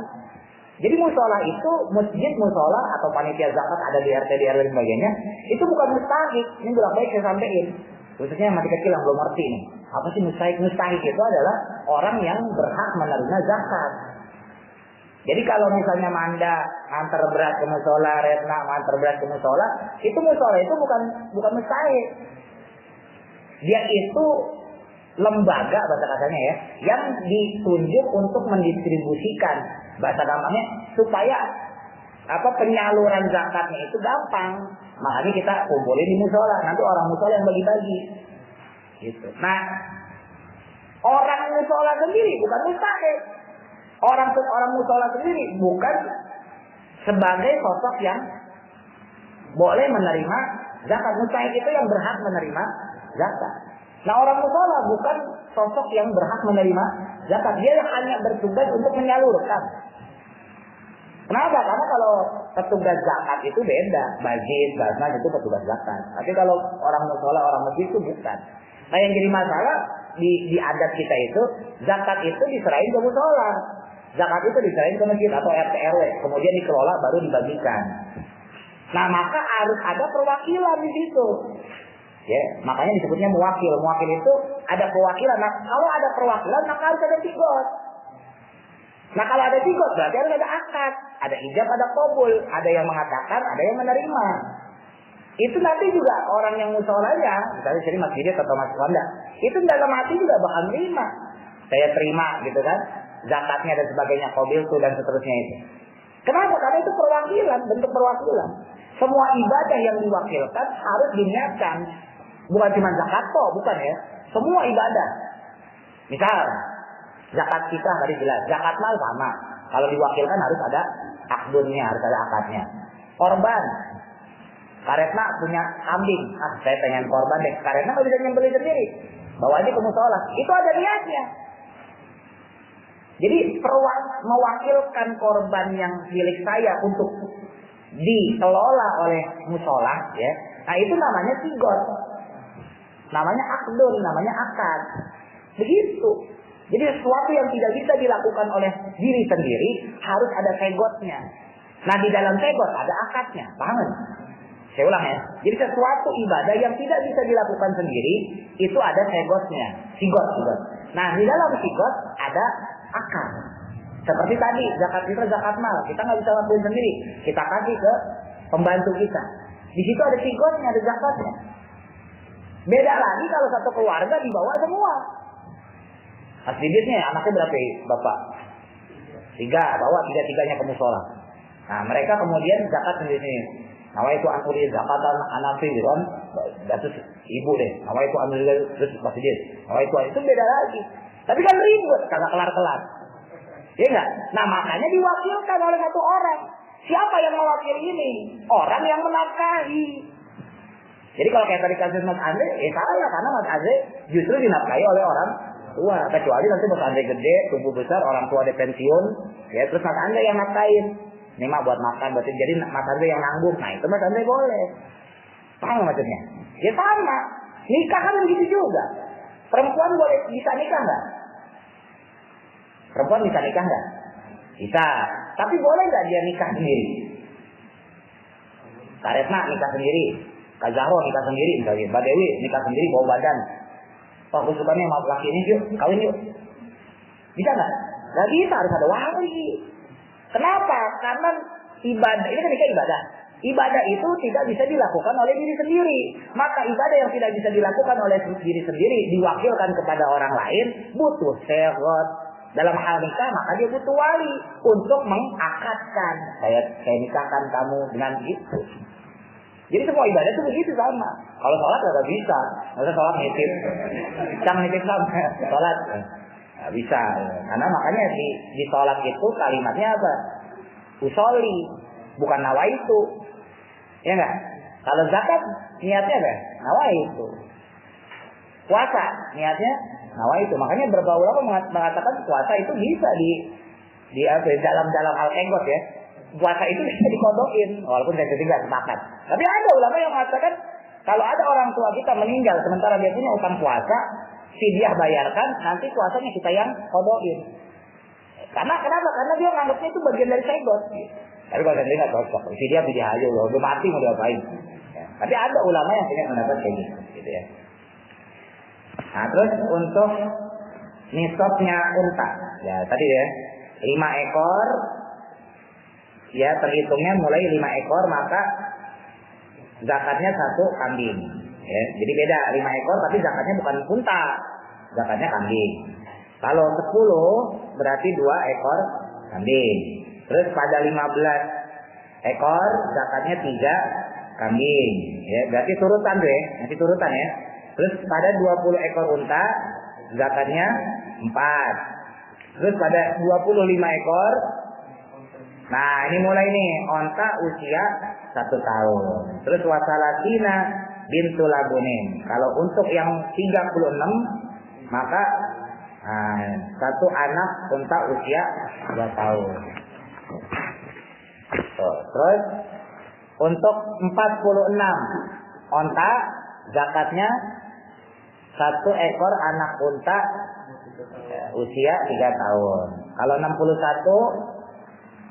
Jadi musola itu masjid musola atau panitia zakat ada di RT, di RW dan sebagainya. Itu bukan mustahik. Ini bolak-balik saya sampaikan. Khususnya yang masih kecil yang belum ngerti nih. Apa sih mustahik? Mustahik itu adalah orang yang berhak menerima zakat. Jadi kalau misalnya Manda antar berat ke musola, Retna antar berat ke musola, itu musola itu bukan mustahik. Dia itu lembaga bahasa kasarnya ya, yang ditunjuk untuk mendistribusikan, bahasa gampangnya supaya penyaluran zakatnya itu gampang. Makanya kita kumpulin di musola, nanti orang musola yang bagi-bagi. Gitu. Nah, orang musola sendiri bukan mustahik. Orang musola sendiri bukan sebagai sosok yang boleh menerima zakat. Mustahik itu yang berhak menerima zakat. Nah, orang musola bukan sosok yang berhak menerima zakat. Dia hanya bertugas untuk menyalurkan. Kenapa? Karena kalau petugas zakat itu beda. Bajis, basnas itu petugas zakat. Tapi kalau orang musola, orang masjid itu bukan. Nah, yang jadi masalah di adat kita itu, zakat itu diserahin ke musola. Zakat itu diserahin ke masjid atau RT RW, kemudian dikelola baru dibagikan. Nah, maka harus ada perwakilan di situ. Ya, makanya disebutnya muwakil. Muwakil itu ada perwakilan. Nah, kalau ada perwakilan maka harus ada sigot. Nah, kalau ada sigot berarti harus ada akad, ada ijab, ada qabul, ada yang mengatakan, ada yang menerima. Itu nanti juga orang yang musolanya, misalnya jadi Mas Didit atau Mas Wanda, itu dalam hati juga bakal menerima. Saya terima gitu kan, zakatnya dan sebagainya, qabil tuh dan seterusnya itu. Kenapa? Karena itu perwakilan, bentuk perwakilan. Semua ibadah yang diwakilkan harus diniatkan. Bukan cuma zakat kok, bukan ya. Semua ibadah. Misal, zakat kita tadi jelas, zakat mal sama. Kalau diwakilkan harus ada akdunnya, harus ada akadnya. Korban. Karetna punya kambing. Saya pengen korban deh. Karetna nggak bisa nyembelih sendiri. Bawa aja ke musola. Itu ada niatnya. Jadi mewakilkan korban yang milik saya untuk dikelola oleh musola, ya. Nah, itu namanya sigot. Namanya akdun, namanya akad. Begitu. Jadi sesuatu yang tidak bisa dilakukan oleh diri sendiri harus ada segotnya. Nah, di dalam segot ada akadnya. Paham? Saya ulang ya. Jadi sesuatu ibadah yang tidak bisa dilakukan sendiri itu ada segotnya. Sigot. Nah, di dalam sigot ada akad. Seperti tadi zakat fitrah, zakat mal. Kita nggak bisa lakuin sendiri. Kita kasih ke pembantu kita. Di situ ada sigotnya, ada zakatnya. Beda lagi kalau satu keluarga dibawa semua. Mas Diditnya anaknya berapa bapak? 3, bawa 3-3-nya ke musola. Nah, mereka kemudian zakat sendiri. Nawa itu anturi zakatan anafi gitu kan. Terus ibu deh. Nawa itu ambil terus Mas Didit. Nawa itu beda lagi. Tapi kan ribut, kagak kelar-kelar. Ya enggak? Nah, makanya diwakilkan oleh satu orang. Siapa yang mewakili ini? Orang yang menafkahi. Jadi kalau kayak tadi kasus Mas Andre, salah, karena Mas Andre justru dinafkahi oleh orang tua. Kecuali nanti Mas Andre gede, tumbuh besar, orang tua ada pensiun, ya terus Mas Andre yang nafkahin. Ini mah buat makan, berarti jadi Mas Andre yang nanggung. Nah, itu Mas Andre boleh. Paham maksudnya? Ya sama. Nikah kan begitu juga. Perempuan boleh bisa nikah nggak? Perempuan bisa nikah nggak? Bisa. Tapi boleh nggak dia nikah sendiri? Karetna nikah sendiri. Kak Zahro nikah sendiri. Misalnya Mbak Dewi nikah sendiri bawa badan. Wah, aku sukanya sama laki ini, yuk kawin yuk. Bisa nggak? Nggak bisa, harus ada wali. Kenapa? Karena ibadah, ini kan nikah ibadah. Ibadah itu tidak bisa dilakukan oleh diri sendiri. Maka ibadah yang tidak bisa dilakukan oleh diri sendiri diwakilkan kepada orang lain, butuh syarat. Dalam hal nikah maka dia butuh wali untuk mengakadkan. Saya nikahkan kamu dengan itu. Jadi semua ibadah itu begitu sama. Kalau sholat nggak bisa. Kalau sholat nitip, jangan nitip sama sholat. Nggak bisa. Karena makanya di sholat itu kalimatnya apa? Usolli, bukan nawaitu. Ya enggak? Kalau zakat niatnya apa? Nawaitu. Puasa niatnya nawaitu. Makanya beberapa ulama mengatakan puasa itu bisa di dalam hal kenggot ya. Puasa itu bisa dikodokin, walaupun saya tidak sepakat. Tapi ada ulama yang mengatakan kalau ada orang tua kita meninggal sementara dia punya utang puasa, fidyah bayarkan, nanti puasanya kita yang kodokin. Karena kenapa? Karena dia menganggapnya itu bagian dari kenggot. Tapi kalau saya nggak cocok, fidyah aja loh, udah mati mau diapain? Ya. Tapi ada ulama yang punya pendapat kayak gitu ya. Nah terus untuk nisabnya unta, ya tadi ya 5 ekor. Ya terhitungnya mulai 5 ekor maka zakatnya 1 kambing. Ya, jadi beda 5 ekor tapi zakatnya bukan unta, zakatnya kambing. Kalau 10 berarti 2 ekor kambing. Terus pada 15 ekor zakatnya 3 kambing. Ya, berarti turutan tuh ya, nanti turutan ya. Terus pada 20 ekor unta zakatnya 4. Terus pada 25 ekor. Nah ini mulai nih onta usia 1 tahun. Terus wasalatina bintu labunin. Kalau untuk yang 36 maka 1 anak unta usia 2 tahun. Terus untuk 46 onta zakatnya 1 ekor anak unta usia 3 tahun. Kalau 61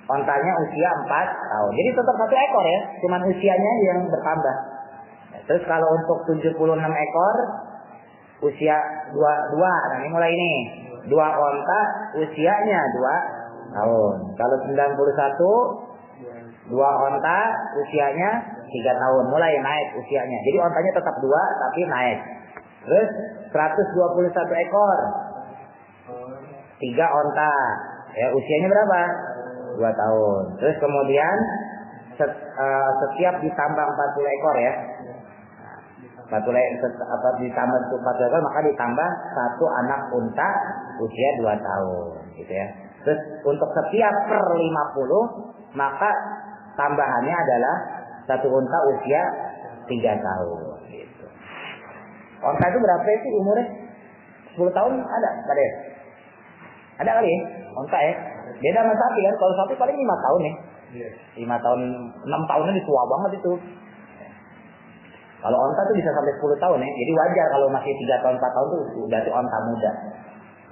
ontanya usia 4 tahun. Jadi tetap 1 ekor ya, cuman usianya yang bertambah. Terus kalau untuk 76 ekor usia 2. Nah ini mulai ini. 2 onta usianya 2 tahun. Kalau 91 2 onta usianya 3 tahun. Mulai naik usianya. Jadi ontanya tetap 2 tapi naik. Terus 121 ekor 3 onta. Ya usianya berapa? 2 tahun. Terus kemudian setiap ditambah 40 ekor ya. 40 ditambah 40 ekor maka ditambah 1 anak unta usia 2 tahun gitu ya. Terus untuk setiap per 50 maka tambahannya adalah 1 unta usia 3 tahun gitu. Unta itu berapa sih umurnya? 10 tahun ada? Ada kali ya? Unta ya? Beda sama sapi kan, kalau sapi paling 5 tahun ya. 5 tahun, 6 tahunnya tua banget itu. Kalau onta tuh bisa sampai 10 tahun ya. Jadi wajar kalau masih 3 tahun, 4 tahun tuh udah tuh onta muda.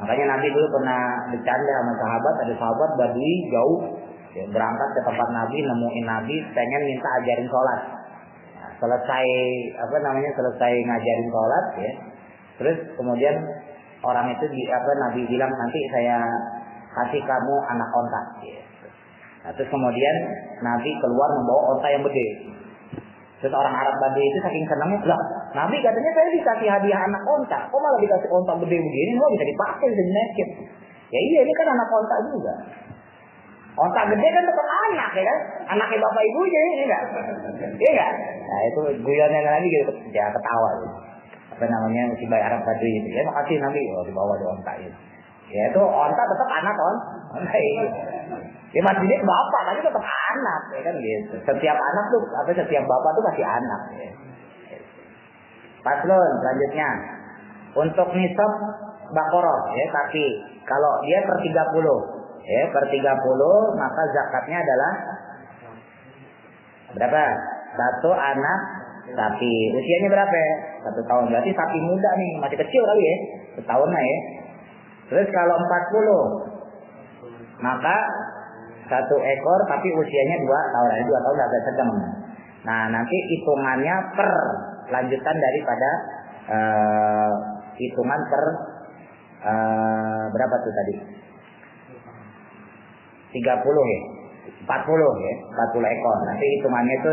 Makanya Nabi dulu pernah bercanda sama sahabat, ada sahabat Badui jauh ya, berangkat ke tempat Nabi, nemuin Nabi, pengen minta ajarin sholat. Nah, selesai ngajarin sholat ya. Terus kemudian orang itu Nabi bilang nanti saya kasih kamu anak onta. Nah, terus kemudian Nabi keluar membawa onta yang gede. Terus orang Arab Badui itu saking senangnya, lah Nabi katanya saya dikasih hadiah anak onta, kok malah dikasih onta gede begini, mau bisa dipakai, bisa dinaikin. Ya iya ini kan anak onta juga. Onta gede kan tetap anak ya kan, anaknya bapak ibunya ini enggak, iya enggak? Nah itu guyonnya Nabi gitu, ya ketawa. Gitu. Apa namanya si bayi Arab Badui itu, ya makasih Nabi, dibawa di onta itu. Ya itu onta tetap anak onta itu. Ya masjidnya bapak, tapi tetap anak, ya kan gitu. Setiap anak tuh, setiap bapak tuh masih anak. Ya. Paslon selanjutnya untuk nisab bakoroh, ya tapi kalau dia per 30, ya per 30 maka zakatnya adalah berapa? 1 anak sapi. Usianya berapa? 1 tahun. Berarti sapi muda nih, masih kecil kali ya, setahun lah ya. Terus kalau 40 maka 1 ekor tapi usianya 2 tahun. 2 tahun agak sedang. Nah nanti hitungannya per lanjutan daripada hitungan per berapa tuh tadi? 30 ya. 40 ya, 40 ekor. Nanti hitungannya itu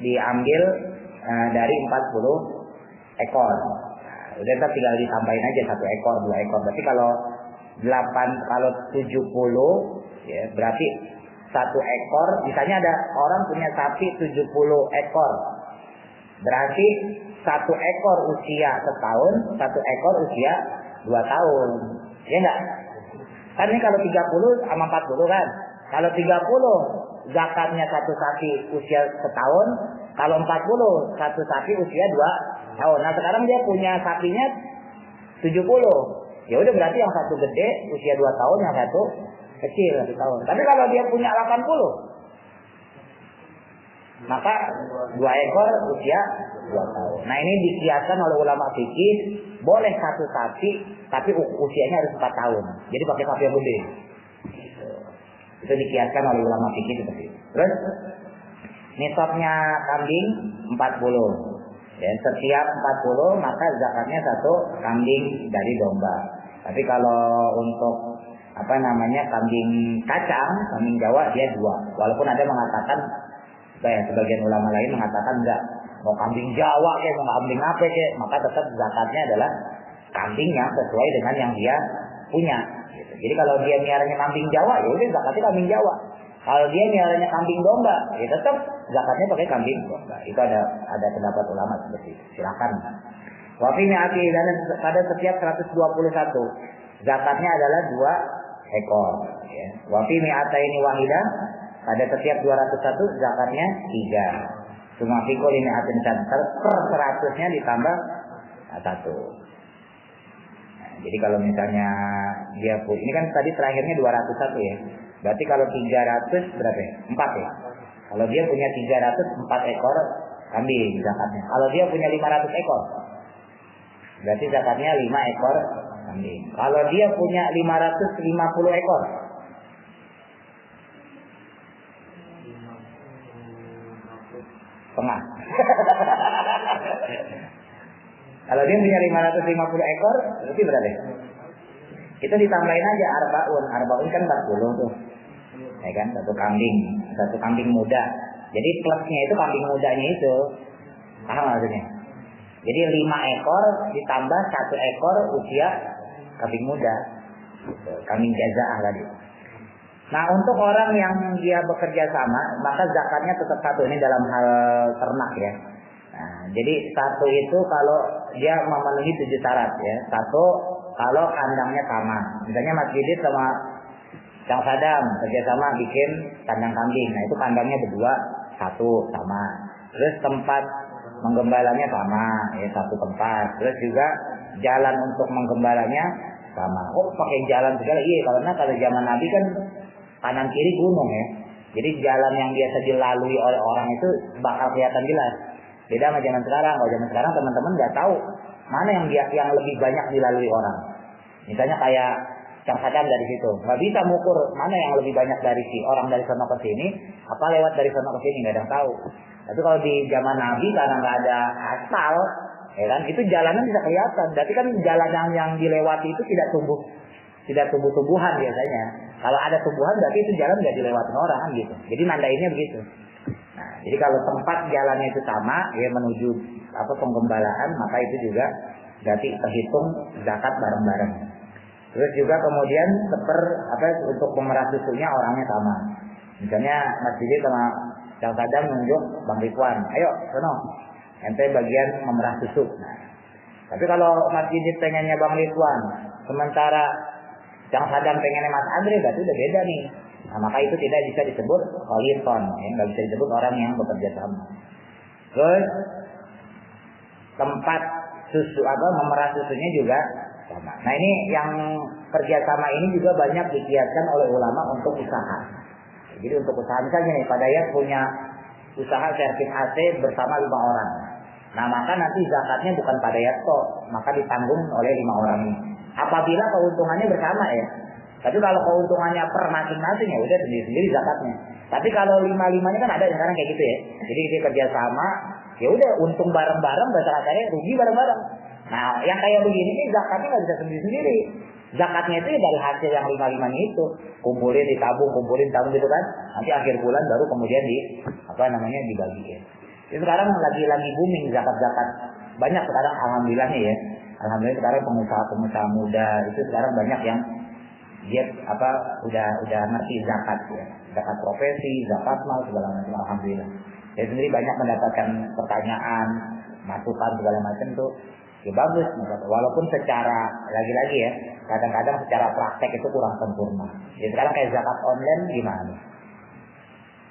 diambil dari 40 ekor. Nah, udah tinggal ditambahin aja 1 ekor, 2 ekor. Berarti kalau 70 ya, berarti 1 ekor. Misalnya ada orang punya sapi 70 ekor. Berarti 1 ekor usia setahun, 1 ekor usia 2 tahun. Ya enggak? Kan ini kalau 30 sama 40 kan. Kalau 30 zakatnya 1 sapi usia setahun, kalau 40 1 sapi usia 2 tahun. Nah, sekarang dia punya sapinya 70. Ya udah berarti yang satu gede usia 2 tahun, yang satu kecil 1 tahun. Tapi kalau dia punya 80, maka 2 ekor usia 2 tahun. Nah, ini dikiaskan oleh ulama fikih, boleh 1 sapi tapi usianya harus 4 tahun. Jadi pakai sapi yang gede. Itu dikiaskan oleh ulama fikih seperti itu. Terus nisabnya kambing 40. Dan setiap 40 maka zakatnya 1 kambing dari domba. Tapi kalau untuk kambing kacang, kambing Jawa dia 2. Walaupun ada mengatakan, sebagian ulama lain mengatakan enggak, mau kambing Jawa kayak mau kambing apa kayak, maka tetap zakatnya adalah kambingnya sesuai dengan yang dia punya. Gitu. Jadi kalau dia miaranya kambing Jawa, ya udah zakatnya kambing Jawa. Kalau dia miaranya kambing domba, ya tetap zakatnya pakai kambing domba. Itu ada pendapat ulama seperti itu. Silakan. Wafi mi'ati dan pada setiap 121 zakatnya adalah 2 ekor. Ya. Wafi mi'ataini wahidah pada setiap 201 zakatnya 3. Cuma fikul ini atin per 100-nya ditambah 1. Nah, jadi kalau misalnya dia ini kan tadi terakhirnya 201 ya. Berarti kalau 300 berapa ya? 4 ya. Kalau dia punya 304 ekor kambing zakatnya. Kalau dia punya 500 ekor, berarti zakatnya 5 ekor kambing. Kalau dia punya 550 ekor, setengah. Kalau dia punya 550 ekor, berarti berapa? Kita ditambahin aja arbaun. Arbaun kan 40 tuh. Ya kan, 1 kambing muda. Jadi plusnya itu kambing mudanya itu. Paham maksudnya? Jadi 5 ekor ditambah 1 ekor usia kambing muda. Kambing jazaah tadi. Nah, untuk orang yang dia bekerja sama, maka zakatnya tetap 1. Ini dalam hal ternak ya. Nah, jadi 1 itu kalau dia memenuhi 7 syarat ya. 1 kalau kandangnya sama. Misalnya Mas Didit sama Kang Sadam kerjasama bikin kandang kambing. Nah, itu kandangnya berdua 1 sama. Terus tempat menggembalanya sama, ya 1 tempat. Terus juga jalan untuk menggembalanya sama. Oh, pakai jalan segala. Iya, karena kalau zaman Nabi kan kanan kiri gunung ya. Jadi jalan yang biasa dilalui oleh orang itu bakal kelihatan jelas. Beda sama zaman sekarang. Kalau zaman sekarang teman-teman nggak tahu mana yang lebih banyak dilalui orang. Misalnya kayak Kang Sadam dari situ, nggak bisa mengukur mana yang lebih banyak dari si orang dari sana ke sini, apa lewat dari sana ke sini, nggak ada yang tahu. Tapi kalau di zaman Nabi karena nggak ada aspal, ya kan, itu jalanan bisa kelihatan. Berarti kan jalan yang dilewati itu tidak tumbuh-tumbuhan biasanya. Kalau ada tumbuhan berarti itu jalan nggak dilewatin orang gitu. Jadi nandainnya begitu. Nah, jadi kalau tempat jalannya itu sama, ya menuju penggembalaan, maka itu juga berarti terhitung zakat bareng-bareng. Terus juga kemudian untuk pemerah susunya orangnya sama. Misalnya Mas Didi sama Kang Sadam nunjuk Bang Ridwan, ayo sono, ente bagian memerah susu. Nah, tapi kalau Mas Didi pengennya Bang Ridwan, sementara Kang Sadam pengennya Mas Andre, berarti udah beda nih. Nah, maka itu tidak bisa disebut kholiton, ya, nggak bisa disebut orang yang bekerja sama. Terus tempat susu memerah susunya juga sama. Nah, ini yang kerjasama ini juga banyak dikiaskan oleh ulama untuk usaha. Jadi untuk usaha misalnya nih, Pak Dayat punya usaha servis AC bersama 5 orang. Nah, maka nanti zakatnya bukan Pak Dayat kok, maka ditanggung oleh 5 orang ini. Apabila keuntungannya bersama ya. Tapi kalau keuntungannya per masing-masing ya udah sendiri-sendiri zakatnya. Tapi kalau 5-5-nya kan ada sekarang kayak gitu ya. Jadi dia kerjasama, ya udah untung bareng-bareng, bahasa kasarnya rugi bareng-bareng. Nah, yang kayak begini nih zakatnya nggak bisa sendiri-sendiri. Zakatnya itu dari hasil yang 5-5 itu, kumpulin ditabung gitu kan. Nanti akhir bulan baru kemudian dibagiin. Jadi sekarang lagi booming zakat-zakat. Banyak sekarang alhamdulillahnya ya. Alhamdulillah sekarang pengusaha muda itu sekarang banyak yang dia udah ngerti zakat ya. Zakat profesi, zakat mal segala macam, alhamdulillah. Saya sendiri banyak mendapatkan pertanyaan, masukan segala macam tuh. Ya bagus, walaupun secara lagi-lagi ya, kadang-kadang secara praktek itu kurang sempurna. Jadi sekarang kayak zakat online gimana?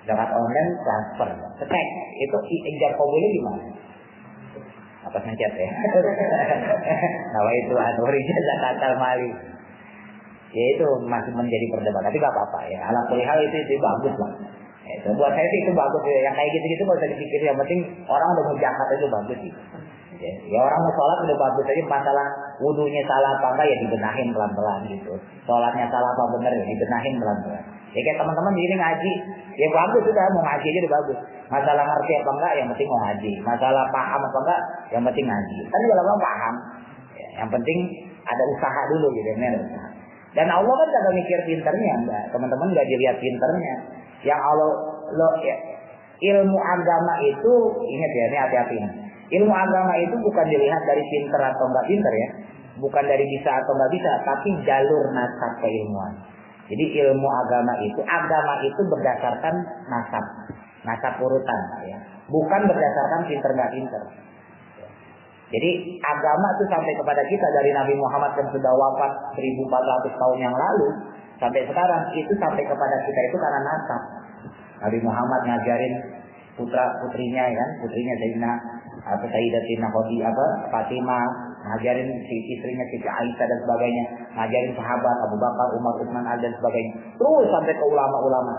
Zakat online transfer, cek itu ijab kabulnya gimana? Atas mencet ya. Nah itu anurinya zakat al-mali. Ya itu masih menjadi perdebatan, tapi gak apa-apa ya. Ala kulli hal itu bagus lah. Itu buat saya sih itu bagus ya. Yang kayak gitu-gitu nggak usah dipikir, yang penting orang udah mau zakat itu bagus sih. Ya orang mau sholat udah bagus aja, masalah wudunya salah apa enggak ya dibenahin pelan-pelan gitu. Sholatnya salah apa bener ya dibenahin pelan-pelan. Ya kayak teman-teman di sini ngaji, ya bagus sudah mau ngaji aja udah bagus. Masalah ngerti apa enggak yang penting mau ngaji. Masalah paham apa enggak yang penting ngaji. Kan kalau kamu paham, ya, yang penting ada usaha dulu gitu kan. Dan Allah kan kagak mikir pinternya, enggak. Teman-teman enggak dilihat pinternya. Yang Allah ya, ilmu agama itu ingat ya, ini hati-hati. Ilmu agama itu bukan dilihat dari pinter atau enggak pinter ya. Bukan dari bisa atau enggak bisa, tapi jalur nasab keilmuan. Jadi ilmu agama itu berdasarkan nasab urutan ya. Bukan berdasarkan pinter enggak pinter. Jadi agama itu sampai kepada kita dari Nabi Muhammad yang sudah wafat 1400 tahun yang lalu sampai sekarang itu sampai kepada kita itu karena nasab. Nabi Muhammad ngajarin putrinya Sayyidina Sayyidatina Fatimah, ngajarin istrinya Siti Aisyah dan sebagainya, ngajarin sahabat Abu Bakar, Umar, Utsman, Ali dan sebagainya. Terus sampai ke ulama-ulama,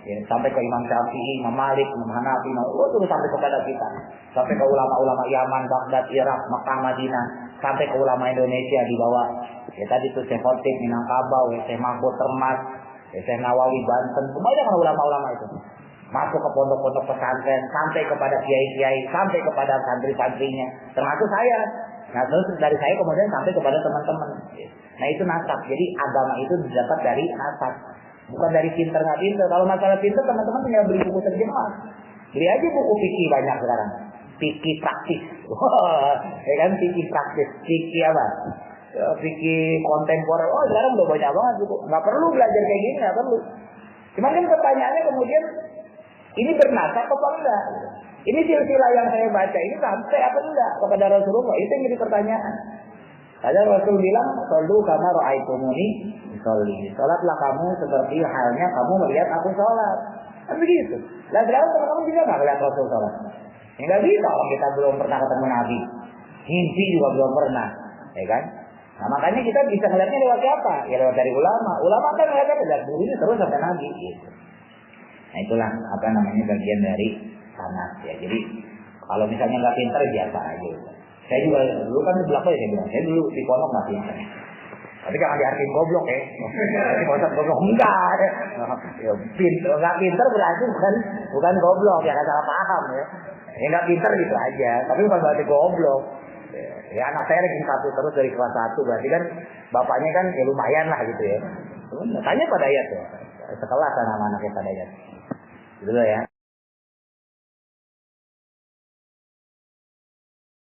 ya, sampai ke Imam Syafi'i, Imam Malik, Imam Hanafi, terus sampai kepada kita. Sampai ke ulama-ulama Yaman, Baghdad, Irak, Makkah, Madinah, sampai ke ulama Indonesia di bawah. Ya tadi itu Syekh Khotib Minangkabau, Syekh Mahfud Termas, Syekh Nawawi Banten, semuanya kan ulama-ulama itu. Masuk ke pondok-pondok pesantren, sampai kepada kiai-kiai, sampai kepada santri-santrinya, termasuk saya. Nah terus dari saya kemudian sampai kepada teman-teman. Nah itu nasab. Jadi agama itu didapat dari nasab, bukan dari pinter nggak pinter. Kalau masalah pinter teman-teman tinggal beli buku terjemah. Beli aja buku fikih banyak sekarang. Fikih praktis. Ya kan fikih praktis. Fikih apa? Fikih kontemporer. Oh sekarang udah banyak banget buku. Nggak perlu belajar kayak gini, nggak perlu. Cuman kan pertanyaannya kemudian ini bernasab apa enggak? Ini silsilah yang saya baca ini sampai apa enggak kepada Rasulullah? Itu yang jadi pertanyaan. Ada Rasul bilang, "Shallu kama ra'aitumuni sholli." Salatlah kamu seperti halnya kamu melihat aku salat. Kan begitu. Lah sekarang teman-teman bisa nggak melihat Rasul salat? Ya nggak bisa kalau kita belum pernah ketemu Nabi. Mimpi juga belum pernah, ya kan? Nah makanya kita bisa melihatnya lewat siapa? Ya lewat dari ulama. Ulama kan melihatnya dari dulu ini terus sampai Nabi. Gitu. Nah itulah bagian dari sanad ya. Jadi kalau misalnya nggak pintar biasa aja. Saya juga dulu kan sebelah saya bilang, saya dulu di pondok nggak pintar. Tapi jangan diartiin goblok ya. Nanti konsep goblok enggak. Ya, nggak pintar berarti bukan goblok ya, salah paham ya. Ya nggak pintar gitu aja. Tapi bukan berarti goblok. Ya anak saya ranking 1 terus dari kelas 1 berarti kan bapaknya kan ya lumayan lah gitu ya. Tanya pada ayat ya. Sekelas sama anaknya pada ayat. Dulu ya.